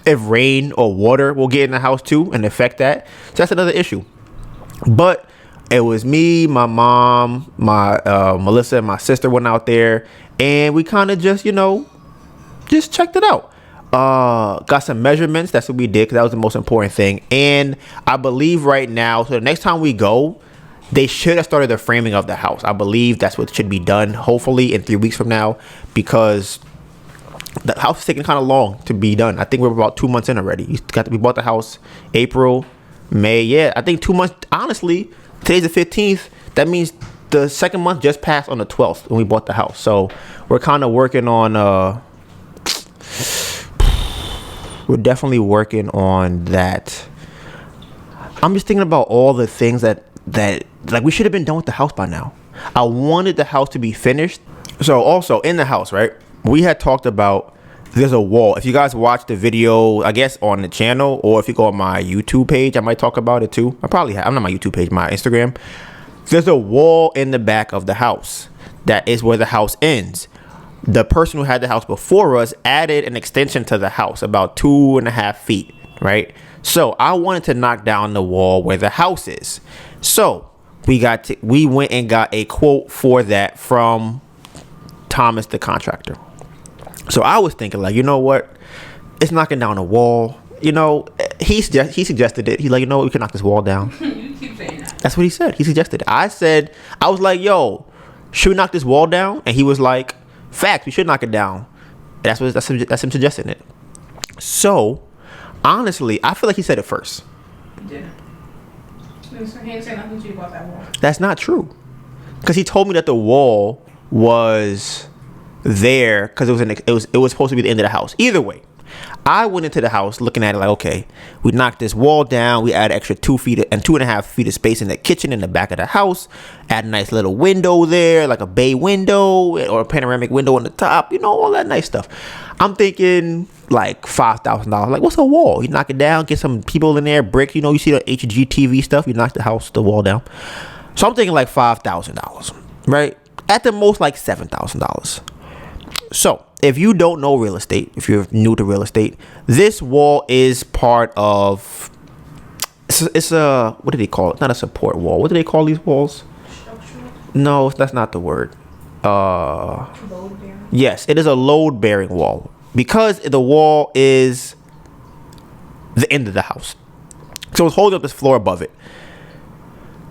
rain or water will get in the house too and affect that. So that's another issue. But it was me, my mom, my Melissa, and my sister went out there, and we kind of just checked it out. Got some measurements. That's what we did because that was the most important thing. And I believe right now, so the next time we go, they should have started the framing of the house. I believe that's what should be done, hopefully in 3 weeks from now, because the house is taking kind of long to be done. I think we're about 2 months in already. We bought the house April, May. Yeah, I think 2 months. Honestly, today's the 15th. That means the second month just passed on the 12th when we bought the house. So we're kind of working on. We're definitely working on that. I'm just thinking about all the things that like we should have been done with the house by now. I wanted the house to be finished. So also in the house, right? We had talked about there's a wall. If you guys watch the video, I guess on the channel, or if you go on my YouTube page, I might talk about it too. I'm not my YouTube page, my Instagram. There's a wall in the back of the house. That is where the house ends. The person who had the house before us added an extension to the house, about 2.5 feet, right? So I wanted to knock down the wall where the house is. So we went and got a quote for that from Thomas, the contractor. So I was thinking, like, you know what? It's knocking down a wall. He suggested it. He's like, we can knock this wall down. You keep saying that. That's what he said. He suggested it. I was like, yo, should we knock this wall down? And he was like, facts, we should knock it down. That's him suggesting it. So, honestly, I feel like he said it first. He didn't. He didn't say nothing to you about that wall. That's not true. Because he told me that the wall was there because it was supposed to be the end of the house. Either way, I went into the house looking at it like, okay, we knocked this wall down, we add extra 2 feet and 2.5 feet of space in the kitchen in the back of the house, add a nice little window there, like a bay window or a panoramic window on the top, all that nice stuff. I'm thinking like $5,000. Like, what's a wall? You knock it down, get some people in there, brick, you see the HGTV stuff, you knock the wall down. So I'm thinking like $5,000, right? At the most, like $7,000. So if you don't know real estate, if you're new to real estate, this wall is part of, it's a, what do they call it? Not a support wall. What do they call these walls? Structural? No, that's not the word. Load bearing? Yes, it is a load bearing wall. because the wall is the end of the house. So it's holding up this floor above it.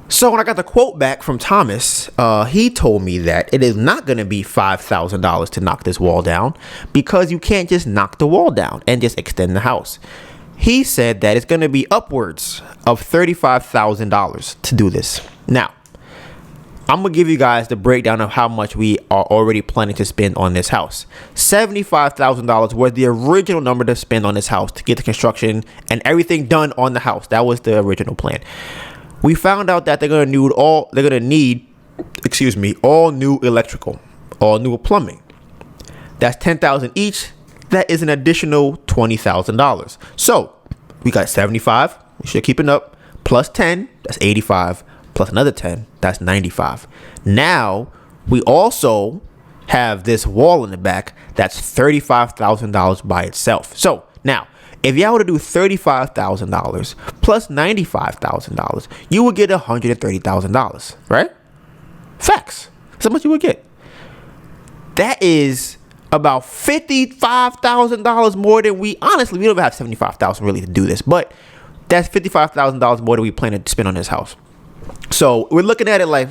So when I got the quote back from Thomas, he told me that it is not going to be $5,000 to knock this wall down, because you can't just knock the wall down and just extend the house. He said that it's going to be upwards of $35,000 to do this. Now, I'm going to give you guys the breakdown of how much we are already planning to spend on this house. $75,000 was the original number to spend on this house to get the construction and everything done on the house. That was the original plan. We found out that they're going to need all new electrical, all new plumbing. That's $10,000 each. That is an additional $20,000. So we got 75. We should keep it up. Plus 10. That's 85. Plus another 10. That's 95. Now we also have this wall in the back. That's $35,000 by itself. So now, if y'all were to do $35,000 plus $95,000, you would get $130,000, right? Facts. That's how much you would get. That is about $55,000 more than we don't even have $75,000 really to do this, but that's $55,000 more than we plan to spend on this house. So we're looking at it like,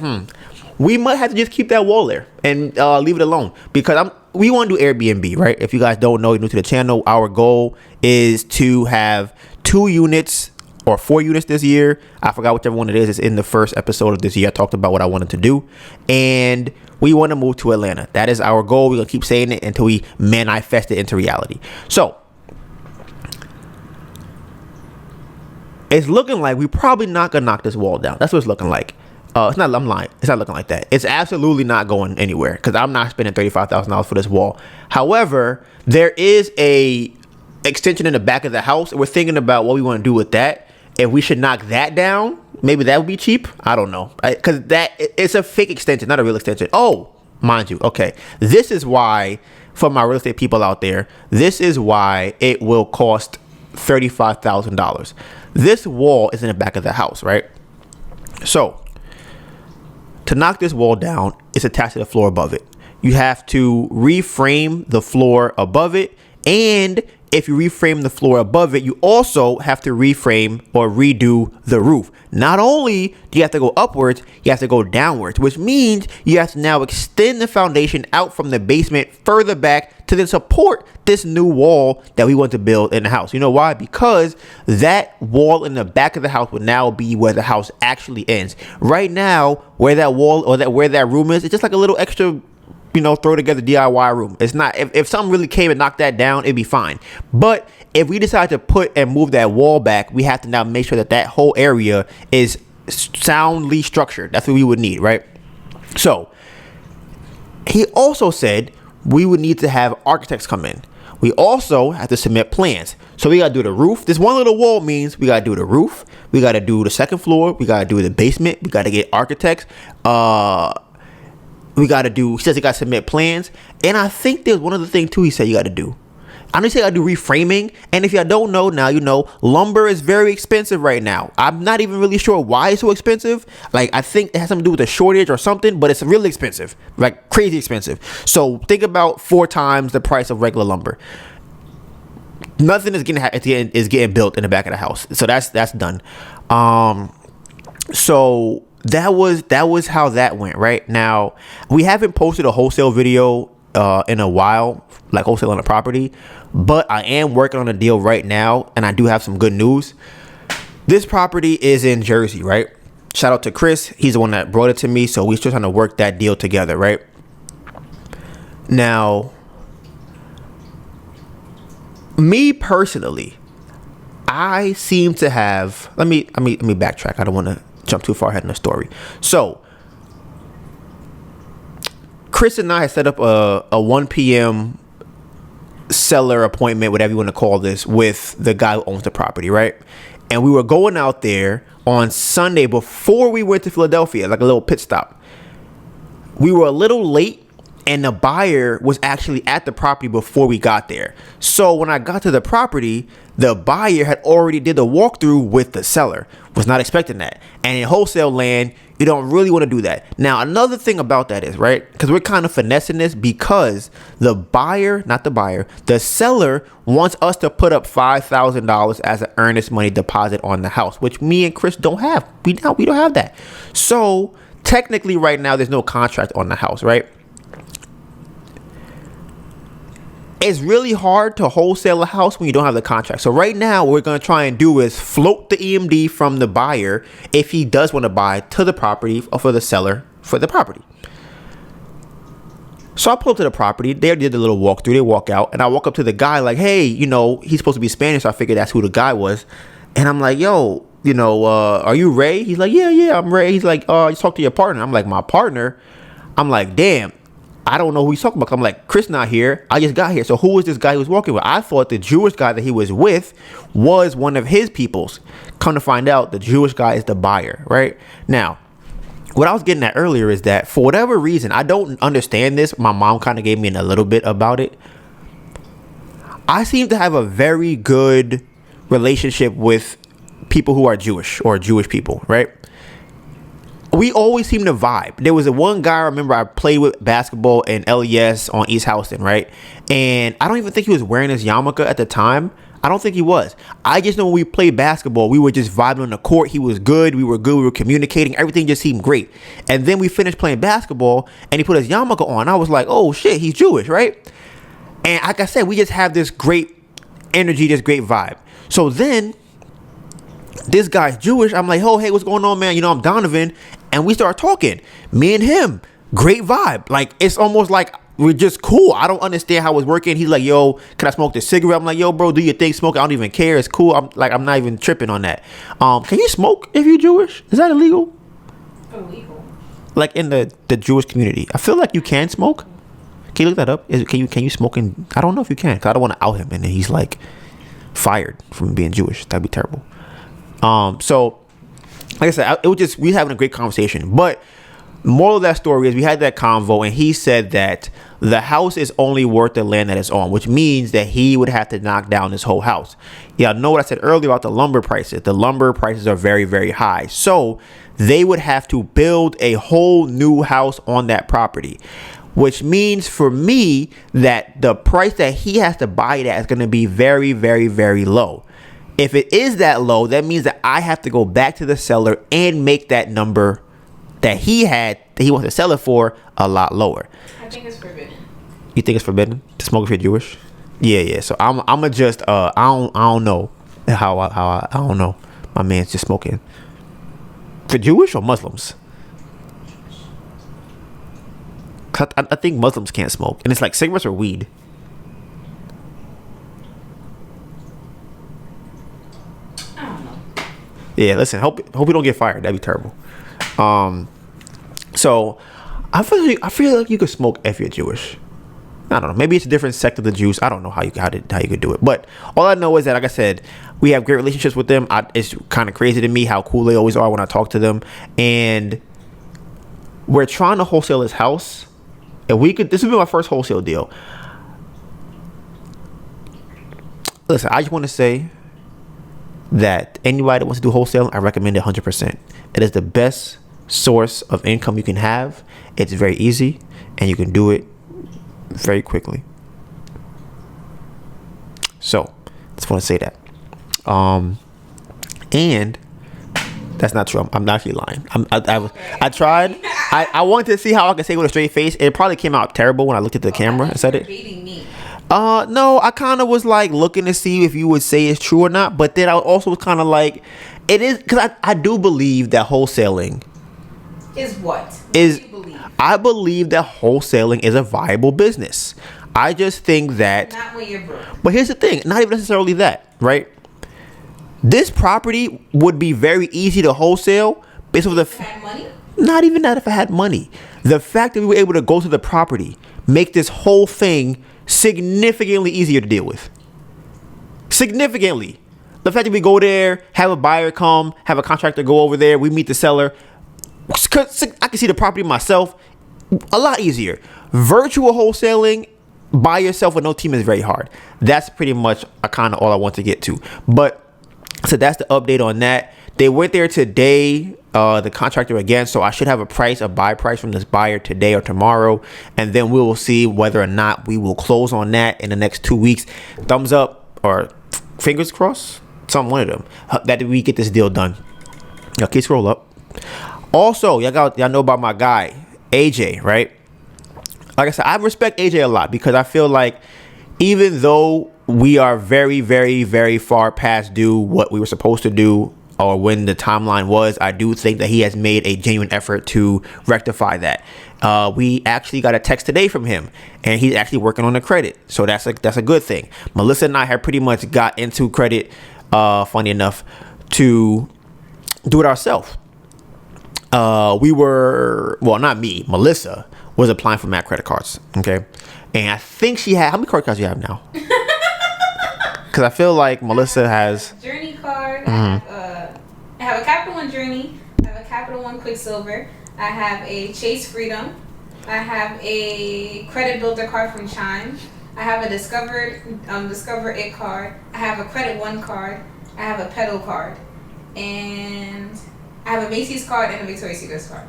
we might have to just keep that wall there and leave it alone, because we want to do Airbnb, right? If you guys don't know, you're new to the channel, our goal is to have 2 units or 4 units this year. I forgot whichever one it is. It's in the first episode of this year. I talked about what I wanted to do, and we want to move to Atlanta. That is our goal. We're going to keep saying it until we manifest it into reality. So it's looking like we're probably not going to knock this wall down. That's what it's looking like. I'm lying. It's not looking like that. It's absolutely not going anywhere, because I'm not spending $35,000 for this wall. However, there is a extension in the back of the house. We're thinking about what we want to do with that. If we should knock that down, maybe that would be cheap. I don't know, because it's a fake extension, not a real extension. Oh, mind you. Okay, this is why, for my real estate people out there, this is why it will cost $35,000. This wall is in the back of the house, right? So to knock this wall down, it's attached to the floor above it. You have to reframe the floor above it, and if you reframe the floor above it, you also have to reframe or redo the roof. Not only do you have to go upwards, you have to go downwards, which means you have to now extend the foundation out from the basement further back to then support this new wall that we want to build in the house. You know why? Because that wall in the back of the house would now be where the house actually ends. Right now, where that wall or where that room is, it's just like a little extra, throw together DIY room. It's not, if something really came and knocked that down, it'd be fine. But if we decide to put and move that wall back, we have to now make sure that that whole area is soundly structured. That's what we would need, right? So he also said we would need to have architects come in. We also have to submit plans. So we got to do the roof. This one little wall means we got to do the roof. We got to do the second floor. We got to do the basement. We got to get architects. He says he got to submit plans. And I think there's one other thing too he said you got to do. I know he said you got to do reframing. And if y'all don't know now, lumber is very expensive right now. I'm not even really sure why it's so expensive. Like, I think it has something to do with a shortage or something, but it's really expensive, like crazy expensive. So think about 4 times the price of regular lumber. Nothing is getting built in the back of the house. So that's done. So that was how that went. Right now, we haven't posted a wholesale video in a while, like wholesale on a property, but I am working on a deal right now, and I do have some good news. This property is in Jersey, right? Shout out to Chris. He's the one that brought it to me, so we're still trying to work that deal together, right? Now, me personally, I seem to have, let me backtrack. I don't want to jump too far ahead in the story. So Chris and I had set up a 1 p.m. seller appointment, whatever you want to call this, with the guy who owns the property, right? And we were going out there on Sunday before we went to Philadelphia, like a little pit stop. We were a little late, and the buyer was actually at the property before we got there. So when I got to the property, the buyer had already did the walkthrough with the seller. Was not expecting that. And in wholesale land, you don't really want to do that. Now, another thing about that is, right, because we're kind of finessing this, because the seller wants us to put up $5,000 as an earnest money deposit on the house, which me and Chris don't have. We don't have that. So technically right now, there's no contract on the house, right? It's really hard to wholesale a house when you don't have the contract. So right now, what we're going to try and do is float the EMD from the buyer, if he does want to buy, to the property, or for the seller for the property. So I pull up to the property. They did the little walkthrough. They walk out, and I walk up to the guy like, hey, you know, he's supposed to be Spanish. So I figured that's who the guy was. And I'm like, yo, you know, are you Ray? He's like, yeah, I'm Ray. He's like, you talk to your partner. I'm like, my partner? I'm like, damn. I don't know who he's talking about. I'm like, Chris not here. I just got here. So who is this guy he was walking with? I thought the Jewish guy that he was with was one of his peoples. Come to find out, the Jewish guy is the buyer, right? Now, what I was getting at earlier is that for whatever reason, I don't understand this. My mom kind of gave me a little bit about it. I seem to have a very good relationship with people who are Jewish or Jewish people, right? We always seem to vibe. There was one guy I remember I played with basketball in LES on East Houston, right? And I don't even think he was wearing his yarmulke at the time. I don't think he was. I just know when we played basketball, we were just vibing on the court. He was good. We were good. We were communicating. Everything just seemed great. And then we finished playing basketball and he put his yarmulke on. I was like, oh shit, he's Jewish, right? And like I said, we just have this great energy, this great vibe. So then this guy's Jewish. I'm like, oh, hey, what's going on, man? You know, I'm Donivan. And we start talking. Me and him. Great vibe. Like, it's almost like we're just cool. I don't understand how it's working. He's like, yo, can I smoke this cigarette? I'm like, yo, bro, do your thing. Smoke. I don't even care. It's cool. I'm not even tripping on that. Can you smoke if you're Jewish? Is that illegal? Illegal. Like in the Jewish community. I feel like you can smoke. Can you look that up? Can you smoke in? I don't know if you can. Cause I don't want to out him and then he's like fired from being Jewish. That'd be terrible. So like I said, we having a great conversation, but moral of that story is we had that convo and he said that the house is only worth the land that it's on, which means that he would have to knock down this whole house. Yeah, I know what I said earlier about the lumber prices. The lumber prices are very, very high. So they would have to build a whole new house on that property, which means for me that the price that he has to buy it at is going to be very, very, very low. If it is that low, that means that I have to go back to the seller and make that number that he wants to sell it for a lot lower. I think it's forbidden. You think it's forbidden to smoke if you're Jewish? Yeah. So I'm just I don't know how I don't know. My man's just smoking. For Jewish or Muslims? I think Muslims can't smoke, and it's like cigarettes or weed. Yeah, listen, hope we don't get fired. That'd be terrible. So I feel like you could smoke if you're Jewish. I don't know. Maybe it's a different sect of the Jews. I don't know how you could do it. But all I know is that, like I said, we have great relationships with them. It's kind of crazy to me how cool they always are when I talk to them. And we're trying to wholesale this house. If we could, this would be my first wholesale deal. Listen, I just want to say that anybody that wants to do wholesale, I recommend it 100%. It is the best source of income you can have. It's very easy and you can do it very quickly. So just want to say that. And that's not true. I'm not actually lying. I tried. I wanted to see how I could say it with a straight face. It probably came out terrible when I looked at the camera and said it. No, I kind of was like looking to see if you would say it's true or not, but then I also was kind of like, it is, because I do believe that wholesaling is what? I believe that wholesaling is a viable business. I just think that, not when you're broke. But here's the thing, not even necessarily that, right? This property would be very easy to wholesale based on money? Not even that if I had money. The fact that we were able to go to the property make this whole thing significantly easier to deal with. Significantly. The fact that we go there, have a buyer come, have a contractor go over there, we meet the seller. I can see the property myself. a lot easier. Virtual wholesaling by yourself with no team is very hard. That's pretty much kind of all I want to get to. But so that's the update on that. They went there today, the contractor again, so I should have a buy price from this buyer today or tomorrow, and then we will see whether or not we will close on that in the next 2 weeks. Thumbs up or fingers crossed, one of them, that we get this deal done. Okay, scroll up. Also, y'all know about my guy AJ, right? Like I said, I respect AJ a lot because I feel like even though we are very, very, very far past due what we were supposed to do or when the timeline was, I do think that he has made a genuine effort to rectify that. We actually got a text today from him, and he's actually working on the credit, so that's a good thing. Melissa and I have pretty much got into credit, funny enough, to do it ourselves. Not me, Melissa was applying for Mac credit cards, okay, and I think she had, how many credit cards do you have now? Because I feel like Melissa has Journey card. I have a Capital One Journey. I have a Capital One Quicksilver. I have a Chase Freedom. I have a Credit Builder card from Chime. I have a Discover It card. I have a Credit One card. I have a Pedal card, and I have a Macy's card and a Victoria's Secret card.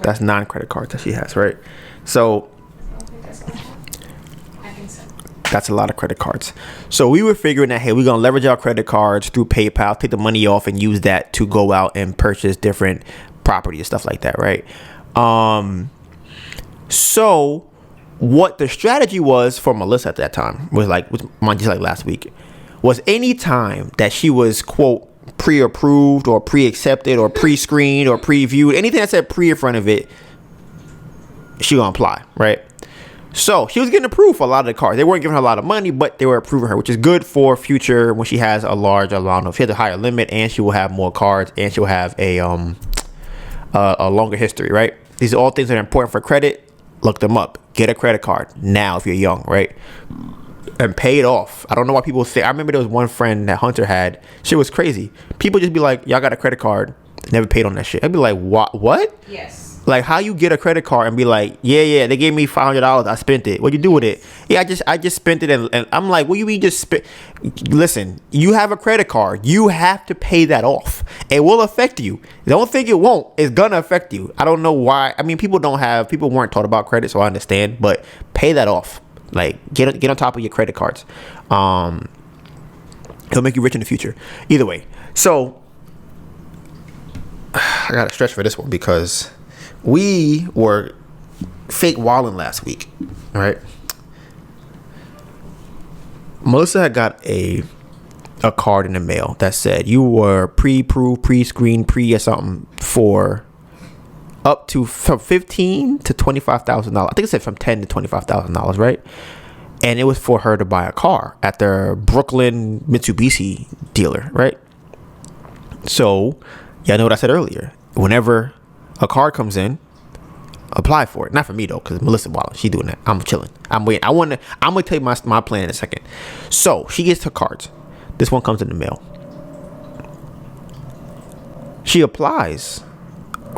That's 9 credit cards that she has, right? So that's a lot of credit cards. So we were figuring that, hey, we're going to leverage our credit cards through PayPal, take the money off and use that to go out and purchase different property and stuff like that, right? So what the strategy was for Melissa at that time was just like last week, was any time that she was, quote, pre-approved or pre-accepted or pre-screened or previewed, anything that said pre in front of it, she gonna apply, right? So she was getting approved for a lot of the cards. They weren't giving her a lot of money, but they were approving her, which is good for future when she has a large amount of, she has a higher limit, and she will have more cards, and she'll have a longer history, right? These are all things that are important for credit. Look them up. Get a credit card now if you're young, right? And pay it off. I don't know why people say. I remember there was one friend that Hunter had. Shit was crazy. People just be like, y'all got a credit card, never paid on that shit. I'd be like, what? Yes. Like, how you get a credit card and be like, yeah, they gave me $500, I spent it. What'd you do with it? Yeah, I just spent it, and I'm like, what do you mean just spent? Listen, you have a credit card. You have to pay that off. It will affect you. Don't think it won't. It's gonna affect you. I don't know why. I mean, people weren't taught about credit, so I understand, but pay that off. Like, get on top of your credit cards. It'll make you rich in the future. Either way. So I gotta stretch for this one because we were fake wilding last week, right? Melissa had got a card in the mail that said you were pre-approved, pre-screened, or something for up to from $15,000 to $25,000. I think it said from $10,000 to $25,000, right? And it was for her to buy a car at their Brooklyn Mitsubishi dealer, right? So, y'all know what I said earlier. Whenever a card comes in, apply for it. Not for me though, because Melissa Waller, she doing that. I'm chilling. I'm waiting. I'm gonna tell you my plan in a second. So she gets her cards. This one comes in the mail. She applies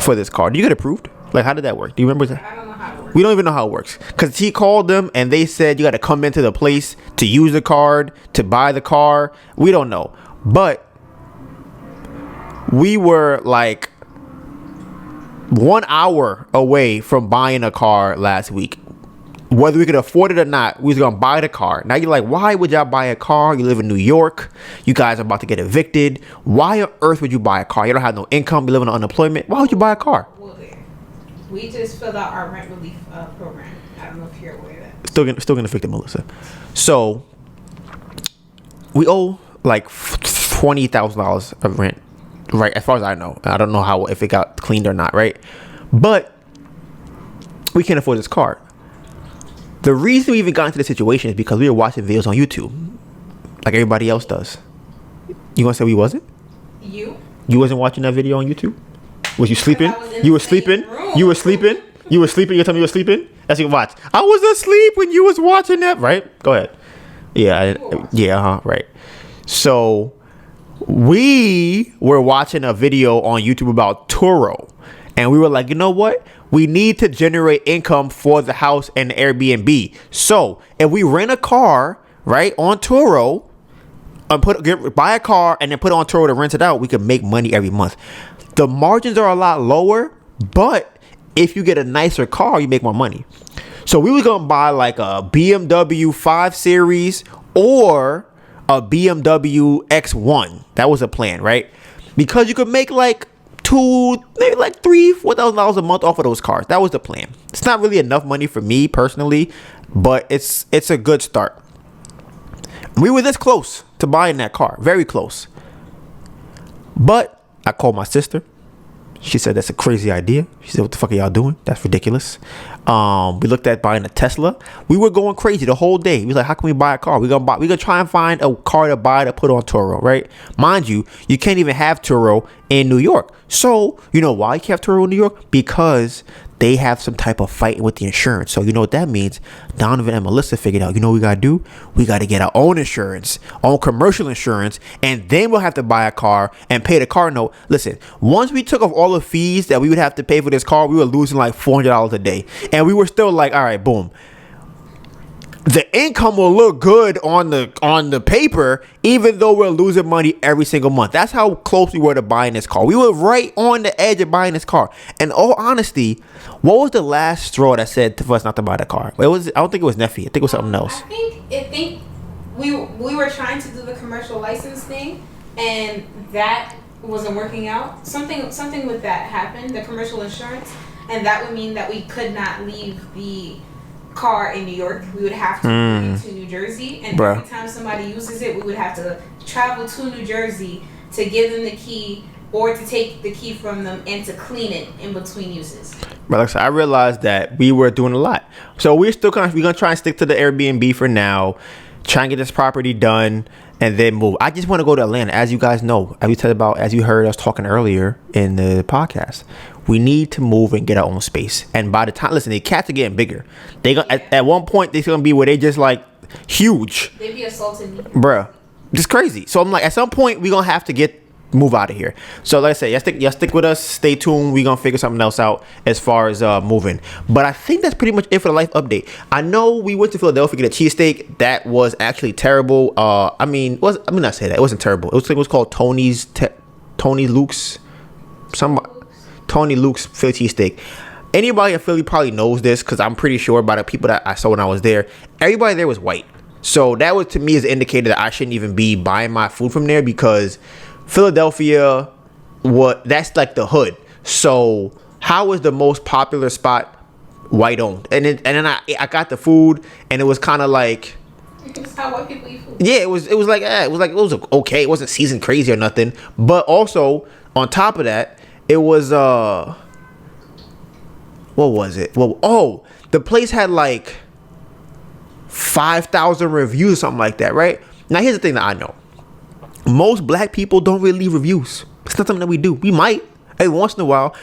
for this card. Do you get approved? Like, how did that work? Do you remember that? I don't know how it works. We don't even know how it works, because he called them and they said you got to come into the place to use the card, to buy the car. We don't know, but we were like 1 hour away from buying a car last week. Whether we could afford it or not, we was gonna buy the car. Now you're like, why would y'all buy a car? You live in New York. You guys are about to get evicted. Why on earth would you buy a car? You don't have no income. You live on unemployment. Why would you buy a car? Well, we just filled out our rent relief program. I don't know if you're aware of that. Still gonna evict Melissa. So we owe like $20,000 of rent. Right, as far as I know. I don't know if it got cleaned or not, right? But we can't afford this car. The reason we even got into the situation is because we were watching videos on YouTube, like everybody else does. You gonna say we wasn't? You wasn't watching that video on YouTube? Was you sleeping? You were sleeping? You were sleeping? You were sleeping? You telling me you were sleeping? That's what you watch. I was asleep when you was watching that, right? Go ahead. Yeah, right. So we were watching a video on YouTube about Turo, and we were like, you know what? We need to generate income for the house and the Airbnb. So if we rent a car, right, on Turo, and buy a car and then put it on Turo to rent it out, we can make money every month. The margins are a lot lower, but if you get a nicer car, you make more money. So we were gonna buy like a BMW 5 Series or a BMW X1. That was a plan, right? Because you could make like maybe like $3,000-$4,000 a month off of those cars. That was the plan. It's not really enough money for me personally, but it's a good start. We were this close to buying that car, very close. But I called my sister. She said that's a crazy idea. She said, "What the fuck are y'all doing? That's ridiculous." We looked at buying a Tesla. We were going crazy the whole day. We was like, "How can we buy a car? We're gonna try and find a car to buy to put on Turo, right?" Mind you, you can't even have Turo in New York. So you know why you can't have Turo in New York? Because they have some type of fighting with the insurance. So you know what that means? Donovan and Melissa figured out, you know what we gotta do? We gotta get our own insurance, own commercial insurance, and then we'll have to buy a car and pay the car note. Listen, once we took off all the fees that we would have to pay for this car, we were losing like $400 a day. And we were still like, all right, boom. The income will look good on the paper, even though we're losing money every single month. That's how close we were to buying this car. We were right on the edge of buying this car. In all honesty, what was the last straw that said for us not to buy the car? I don't think it was Neffy. I think it was something else. I think we were trying to do the commercial license thing, and that wasn't working out. Something with that happened, the commercial insurance, and that would mean that we could not leave the car in New York. We would have to bring it to New Jersey, and every time somebody uses it, we would have to travel to New Jersey to give them the key or to take the key from them and to clean it in between uses. But like I said, I realized that we were doing a lot, so we're gonna try and stick to the Airbnb for now, try and get this property done, and then move. I just want to go to Atlanta. As you guys know, as you heard us talking earlier in the podcast, we need to move and get our own space. And by the time, listen, the cats are getting bigger. At one point, they're gonna be where they just like huge. They be assaulting me, bruh. Just crazy. So I'm like, at some point, we're gonna have to move out of here. So like I said, y'all stick with us. Stay tuned. We're gonna figure something else out as far as moving. But I think that's pretty much it for the life update. I know we went to Philadelphia to get a cheesesteak. That was actually terrible. Not say that. It wasn't terrible. It was called Tony Luke's Philly cheesesteak. Anybody in Philly probably knows this, because I'm pretty sure by the people that I saw when I was there, everybody there was white. So that was, to me, is an indicator that I shouldn't even be buying my food from there, because Philadelphia, that's like the hood. So how is the most popular spot white owned? And then I got the food, and it was kind of like, it's how white people eat food. Yeah, it was okay. It wasn't seasoned crazy or nothing. But also on top of that, it was what was it? Well, the place had like 5,000 reviews or something like that, right? Now here's the thing that I know. Most black people don't really leave reviews. It's not something that we do. We might every once in a while.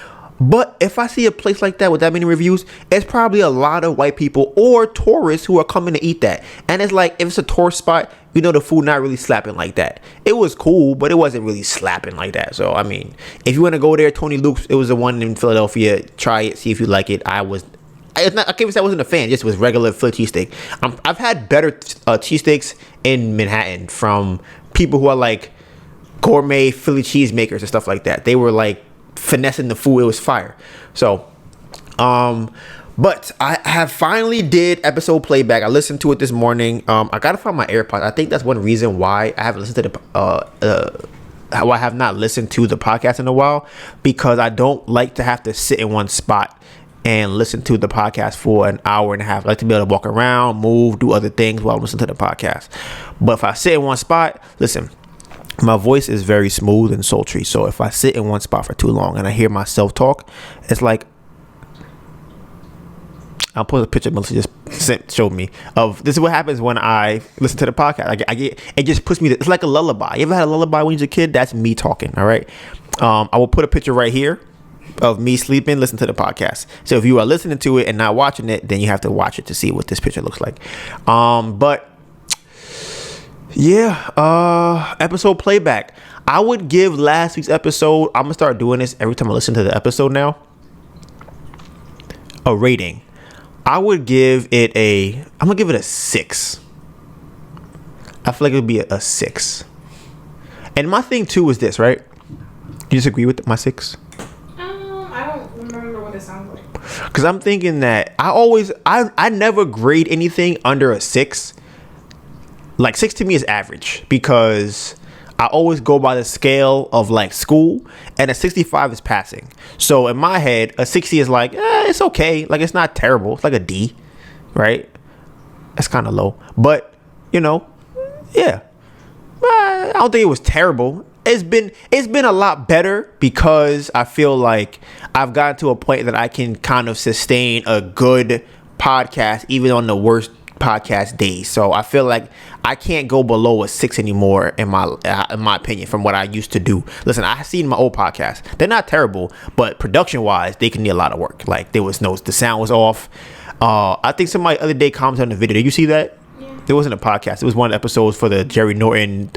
But if I see a place like that with that many reviews, it's probably a lot of white people or tourists who are coming to eat that. And it's like, if it's a tourist spot, you know, the food not really slapping like that. It was cool, but it wasn't really slapping like that. So, I mean, if you want to go there, Tony Luke's, it was the one in Philadelphia. Try it, see if you like it. I can't say I wasn't a fan. Just was regular Philly cheesesteak. I've had better cheesesteaks in Manhattan from people who are like gourmet Philly cheesemakers and stuff like that. They were like finessing the food. It was fire. So but I have finally did episode Playback. I listened to it this morning. I gotta find my AirPods. I think that's one reason why I haven't listened to I have not listened to the podcast in a while, because I don't like to have to sit in one spot and listen to the podcast for an hour and a half. I like to be able to walk around, move, do other things while I listen to the podcast. But if I sit in one spot, listen, my voice is very smooth and sultry. So if I sit in one spot for too long and I hear myself talk, it's like, I'll put a picture Melissa just showed me of this is what happens when I listen to the podcast. I get it just puts me. It's like a lullaby. You ever had a lullaby when you was a kid? That's me talking. All right. I will put a picture right here of me sleeping, listen to the podcast. So if you are listening to it and not watching it, then you have to watch it to see what this picture looks like. But yeah, episode Playback. I would give last week's episode, I'm gonna start doing this every time I listen to the episode now. a rating, I'm gonna give it a 6. I feel like it would be a 6. And my thing too is this, right? You disagree with my 6? I don't remember what it sounds like. Because I'm thinking that I never grade anything under a 6. Like 6 to me is average because I always go by the scale of like school, and a 65 is passing. So in my head, a 60 is like, it's okay. Like it's not terrible. It's like a D, right? That's kind of low, but yeah. I don't think it was terrible. It's been a lot better because I feel like I've gotten to a point that I can kind of sustain a good podcast even on the worst podcast days. So I feel like I can't go below a 6 anymore in my opinion from what I used to do. Listen, I seen my old podcast. They're not terrible, but production wise, they can need a lot of work. Like the sound was off. I think somebody the other day commented on the video. Did you see that? Yeah. It wasn't a podcast. It was one of the episodes for the Jerry Norton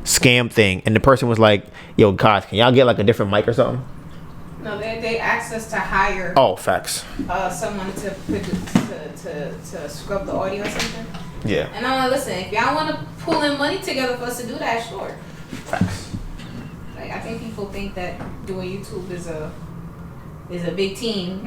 scam thing, and the person was like, yo guys, can y'all get like a different mic or something? No, they asked us to hire facts someone to scrub the audio or something. Yeah. And I'm like, listen, if y'all want to pull in money together for us to do that, sure. Facts. Like I think people think that doing YouTube is a big team.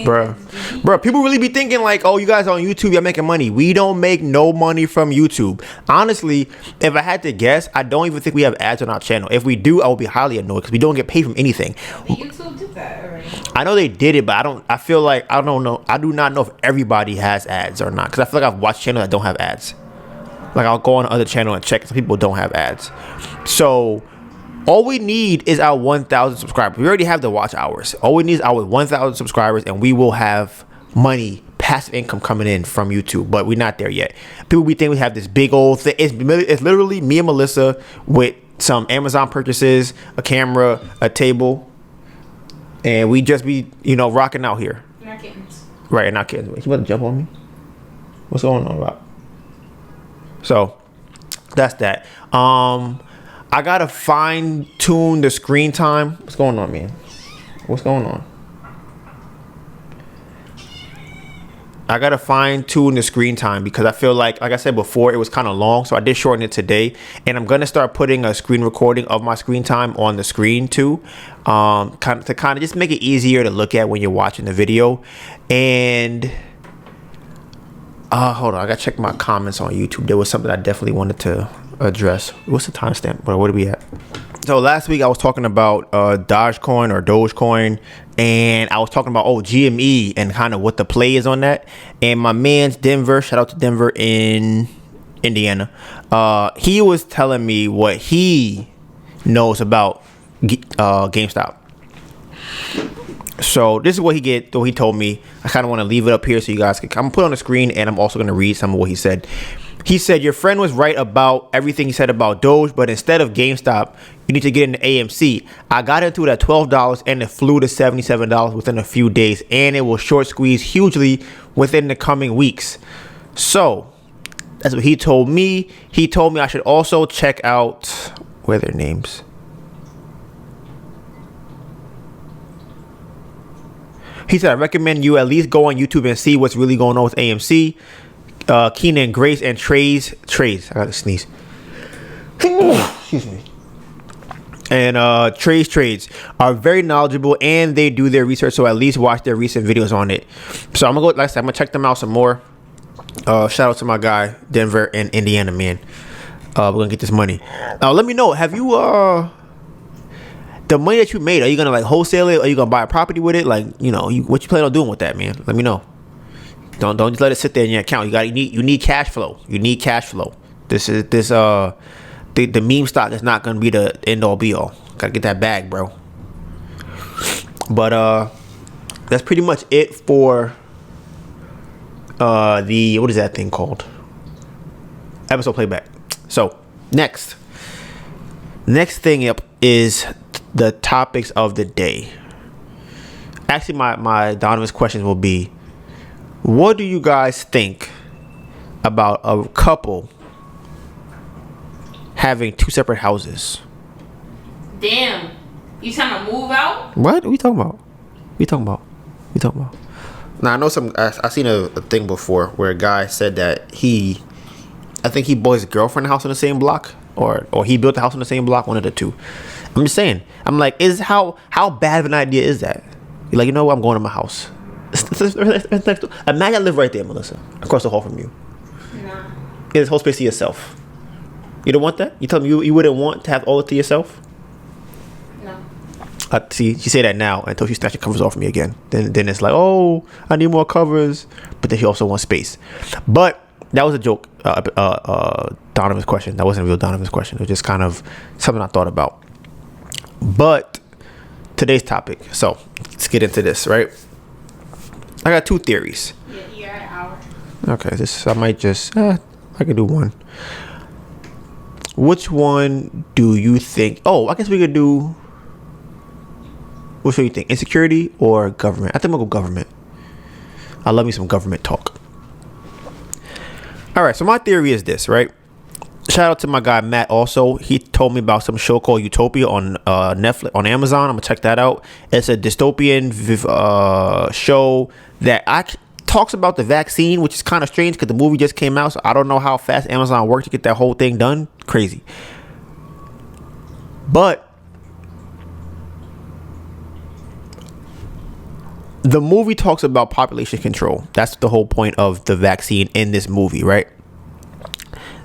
Bruh, people really be thinking like, oh, you guys on YouTube, you're making money. We don't make no money from YouTube. Honestly, if I had to guess, I don't even think we have ads on our channel. If we do, I will be highly annoyed because we don't get paid from anything. YouTube did that already. I know they did it, but I don't know. I do not know if everybody has ads or not, because I feel like I've watched channels that don't have ads. Like I'll go on other channel and check. Some people don't have ads. So all we need is our 1,000 subscribers. We already have the watch hours. All we need is our 1,000 subscribers, and we will have money, passive income coming in from YouTube. But we're not there yet. People be thinking we have this big old thing. It's literally me and Melissa with some Amazon purchases, a camera, a table, and we just be rocking out here. Not kittens. Right, not kidding. You about to jump on me? What's going on, Rob? So that's that. I gotta fine tune the screen time. What's going on, man? What's going on? I gotta fine tune the screen time because I feel like I said before, it was kind of long, so I did shorten it today, and I'm gonna start putting a screen recording of my screen time on the screen too, to kind of just make it easier to look at when you're watching the video. And hold on, I gotta check my comments on YouTube. There was something I definitely wanted to address. What's the timestamp? What are we at? So last week I was talking about Dogecoin or Dogecoin, and I was talking about GME and kind of what the play is on that. And my man's Denver, shout out to Denver in Indiana, he was telling me what he knows about GameStop. So this is what he told me. I kind of want to leave it up here so you guys can. I'm gonna put it on the screen, and I'm also gonna read some of what he said. He said, your friend was right about everything he said about Doge, but instead of GameStop, you need to get into AMC. I got into it at $12 and it flew to $77 within a few days, and it will short squeeze hugely within the coming weeks. So that's what he told me. He told me I should also check out, where are their names? He said, I recommend you at least go on YouTube and see what's really going on with AMC. Keenan, Grace, and Trey's. I gotta sneeze. Excuse me. And Trey's Trades are very knowledgeable, and they do their research, so at least watch their recent videos on it. So I'm gonna go, like I said, I'm gonna check them out some more. Shout out to my guy Denver and Indiana, man. We're gonna get this money. Now let me know, have you the money that you made, are you gonna like wholesale it, or are you gonna buy a property with it? Like, what you plan on doing with that, man? Let me know. Don't just let it sit there in your account. You need cash flow. You need cash flow. The meme stock is not gonna be the end all be all. Gotta get that bag, bro. But that's pretty much it for the, what is that thing called? Episode playback. So next thing up is the topics of the day. Actually, my Donovan's questions will be, what do you guys think about a couple having two separate houses? Damn. You trying to move out? What are we talking about? You talking about? Now I know I seen a thing before where a guy said that I think he bought his girlfriend a house on the same block, or he built a house on the same block. One of the two. I'm just saying. I'm like, how bad of an idea is that? You're like, you know what? I'm going to my house. Imagine I live right there, Melissa, across the hall from you. Nah. Get this whole space to yourself. You don't want that? You tell me you wouldn't want to have all it to yourself? No. See, she say that now until she snatches covers off me again. Then it's like, oh, I need more covers. But then she also wants space. But that was a joke. Donovan's question. That wasn't a real Donovan's question. It was just kind of something I thought about. But today's topic. So let's get into this, right? I got two theories. Yeah, you're at an hour. Okay, I might just I could do one. Which one do you think? Oh, I guess we could do. Which one do you think? Insecurity or government? I think we'll go government. I love me some government talk. All right, so my theory is this, right? Shout out to my guy Matt. Also, he told me about some show called Utopia on Netflix, on Amazon. I'm gonna check that out. It's a dystopian show that talks about the vaccine, which is kind of strange because the movie just came out. So I don't know how fast Amazon worked to get that whole thing done. Crazy. But the movie talks about population control. That's the whole point of the vaccine in this movie, right?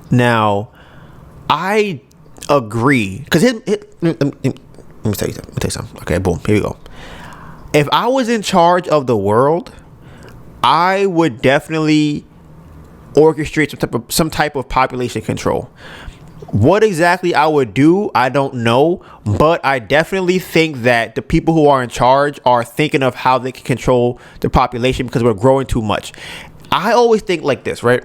Now, I agree because let me tell you something. Okay, boom, here we go. If I was in charge of the world, I would definitely orchestrate some type of population control. What exactly I would do, I don't know, but I definitely think that the people who are in charge are thinking of how they can control the population because we're growing too much. I always think like this, right?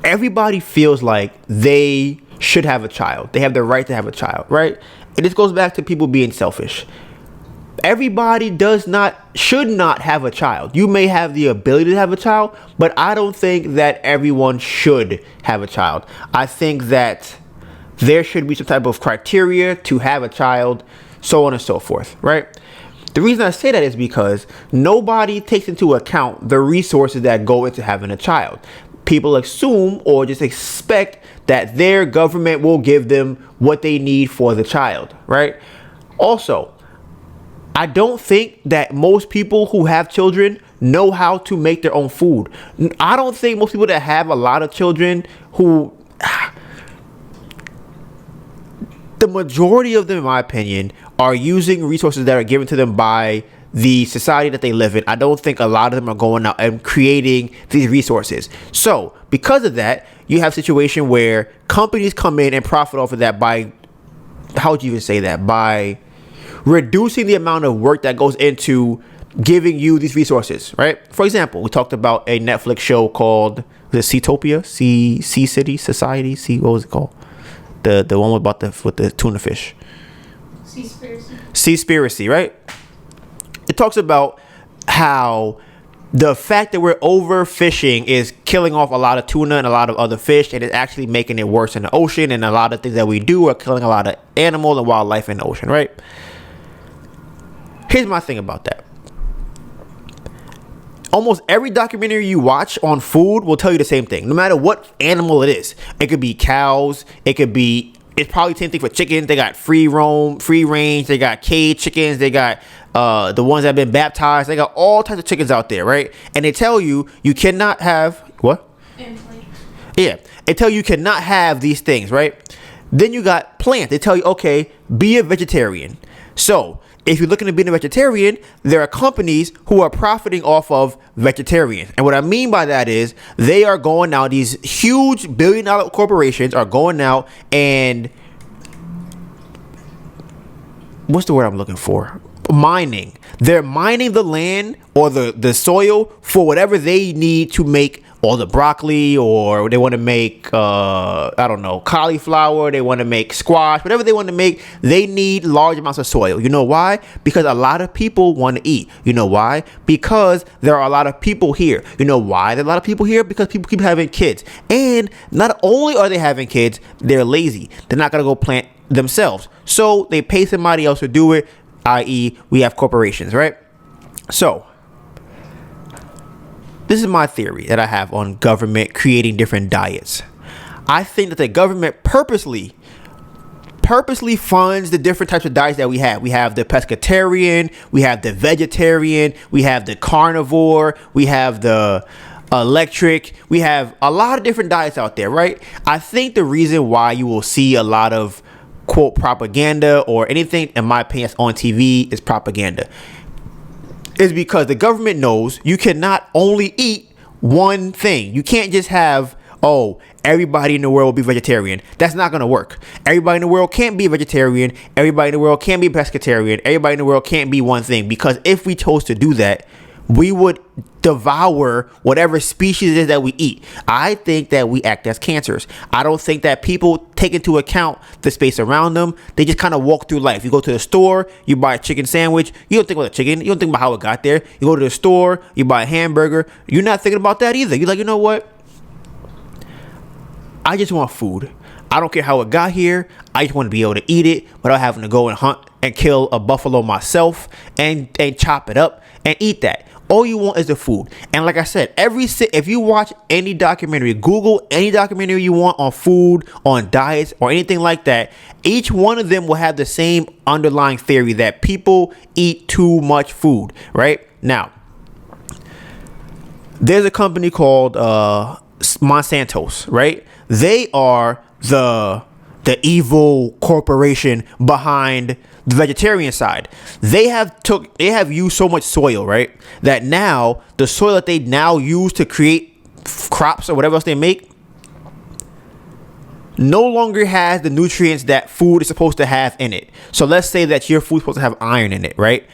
Everybody feels like they should have a child. They have the right to have a child, right? And this goes back to people being selfish. Everybody should not have a child. You may have the ability to have a child, but I don't think that everyone should have a child. I think that there should be some type of criteria to have a child, so on and so forth, right? The reason I say that is because nobody takes into account the resources that go into having a child. People assume or just expect that their government will give them what they need for the child, right? Also, I don't think that most people who have children know how to make their own food. I don't think most people that have a lot of children the majority of them, in my opinion, are using resources that are given to them by the society that they live in. I don't think a lot of them are going out and creating these resources. So because of that, you have a situation where companies come in and profit off of that by, how would you even say that? By reducing the amount of work that goes into giving you these resources, right? For example, we talked about a Netflix show called the Seatopia, Sea City Society, what was it called? The one with the tuna fish. Seaspiracy, right? It talks about how the fact that we're overfishing is killing off a lot of tuna and a lot of other fish, and it's actually making it worse in the ocean, and a lot of things that we do are killing a lot of animals and wildlife in the ocean, right? Here's my thing about that. Almost every documentary you watch on food will tell you the same thing, no matter what animal it is. It could be cows. It's probably the same thing for chickens. They got free range. They got cage chickens. They got the ones that have been baptized. They got all types of chickens out there, right? And they tell you cannot have what? Yeah, they tell you cannot have these things, right? Then you got plants. They tell you, okay, be a vegetarian. So if you're looking to be a vegetarian, there are companies who are profiting off of vegetarians. And what I mean by that is they are going out, these huge billion-dollar corporations are going out and, what's the word I'm looking for? Mining. They're mining the land or the soil for whatever they need to make all the broccoli, or they want to make, cauliflower. They want to make squash, whatever they want to make. They need large amounts of soil. You know why? Because a lot of people want to eat. You know why? Because there are a lot of people here. You know why there are a lot of people here? Because people keep having kids. And not only are they having kids, they're lazy. They're not going to go plant themselves. So they pay somebody else to do it, i.e. we have corporations, right? So, this is my theory that I have on government creating different diets. I think that the government purposely funds the different types of diets that we have. We have the pescatarian, we have the vegetarian, we have the carnivore, we have the electric. We have a lot of different diets out there, right? I think the reason why you will see a lot of quote propaganda or anything, in my opinion, on TV is propaganda, is because the government knows you cannot only eat one thing. You can't just have, oh, everybody in the world will be vegetarian. That's not going to work. Everybody in the world can't be a vegetarian. Everybody in the world can't be pescatarian. Everybody in the world can't be one thing, because if we chose to do that, we would devour whatever species it is that we eat. I think that we act as cancers. I don't think that people take into account the space around them. They just kind of walk through life. You go to the store, you buy a chicken sandwich. You don't think about the chicken. You don't think about how it got there. You go to the store, you buy a hamburger. You're not thinking about that either. You're like, you know what? I just want food. I don't care how it got here. I just want to be able to eat it without having to go and hunt and kill a buffalo myself and chop it up and eat that. All you want is the food. And like I said, if you watch any documentary, Google any documentary you want on food, on diets, or anything like that, each one of them will have the same underlying theory that people eat too much food, right? Now, there's a company called Monsanto's, right? They are the evil corporation behind the vegetarian side. They have used so much soil, right, that now the soil that they now use to create crops or whatever else they make no longer has the nutrients that food is supposed to have in it. So let's say that your food is supposed to have iron in it, right?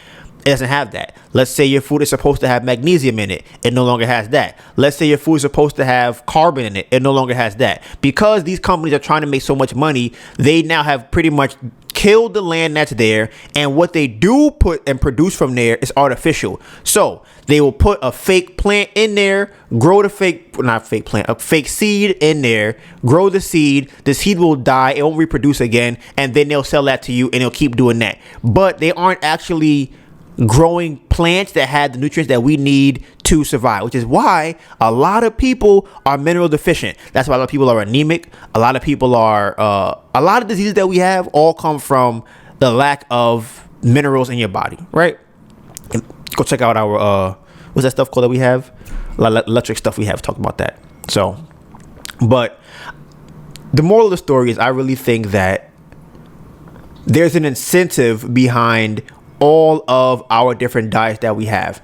It doesn't have that. Let's say your food is supposed to have magnesium in it. It no longer has that. Let's say your food is supposed to have carbon in it. It no longer has that. Because these companies are trying to make so much money, they now have pretty much killed the land that's there. And what they do put and produce from there is artificial. So they will put a fake plant in there, grow the a fake seed in there, grow the seed. The seed will die. It won't reproduce again. And then they'll sell that to you, and they'll keep doing that. But they aren't actually growing plants that have the nutrients that we need to survive, which is why a lot of people are mineral deficient. That's why a lot of people are anemic. A lot of people are a lot of diseases that we have all come from the lack of minerals in your body, right? And go check out our what's that stuff called that we have, electric stuff we have. Talk about that. So, but the moral of the story is I really think that there's an incentive behind all of our different diets that we have.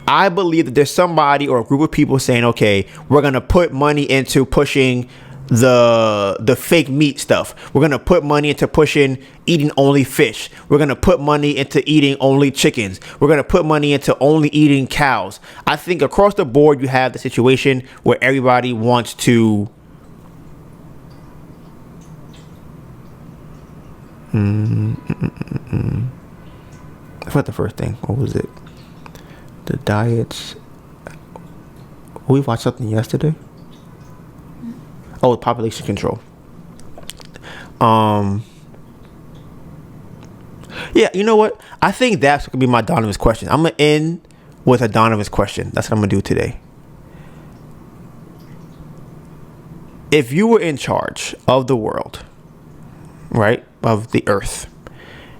I believe that there's somebody or a group of people saying, okay, we're going to put money into pushing the fake meat stuff. We're going to put money into pushing eating only fish. We're going to put money into eating only chickens. We're going to put money into only eating cows. I think across the board, you have the situation where everybody wants to I forgot the first thing. What was it? The diets. We watched something yesterday. Oh, population control. Yeah, you know what? I think that's gonna be my Donovan's question. I'm gonna end with a Donovan's question. That's what I'm gonna do today. If you were in charge of the world, right, of the earth,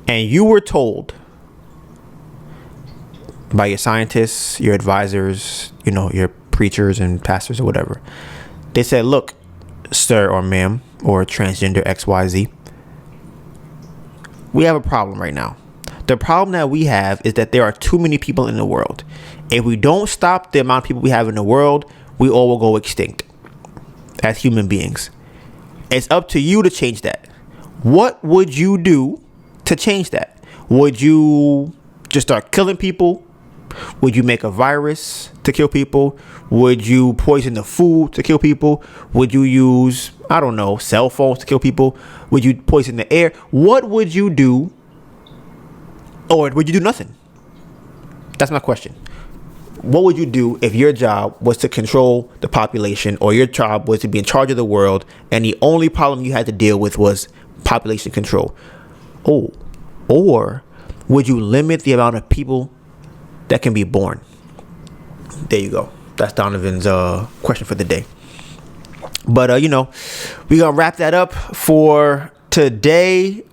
and you were told by your scientists, your advisors, your preachers and pastors or whatever, they said, look, sir or ma'am or transgender XYZ, we have a problem right now. The problem that we have is that there are too many people in the world. If we don't stop the amount of people we have in the world, we all will go extinct as human beings. It's up to you to change that. What would you do to change that? Would you just start killing people? Would you make a virus to kill people? Would you poison the food to kill people? Would you use, I don't know, cell phones to kill people? Would you poison the air? What would you do? Or would you do nothing? That's my question. What would you do if your job was to control the population, or your job was to be in charge of the world, and the only problem you had to deal with was population control? Or would you limit the amount of people that can be born. There you go. That's Donivan's question for the day. But we're gonna wrap that up for today.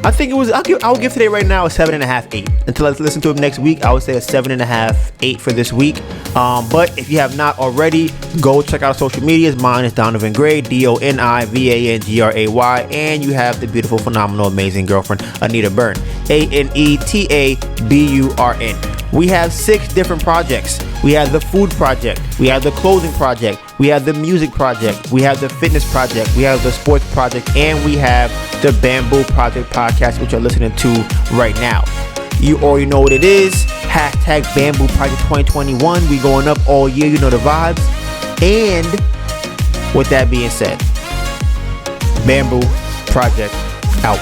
I think it was. I'll give today right now a 7.5, 8. Until I listen to it next week, I would say a 7.5, 8 for this week. But if you have not already, go check out our social medias. Mine is DonivanGray, DonivanGray, and you have the beautiful, phenomenal, amazing girlfriend AnetaBurn, AnetaBurn. We have 6 different projects. We have the food project. We have the clothing project. We have the music project. We have the fitness project. We have the sports project. And we have the Bamboo Project podcast, which you're listening to right now. You already know what it is. Hashtag Bamboo Project 2021. We going up all year. You know the vibes. And with that being said, Bamboo Project out.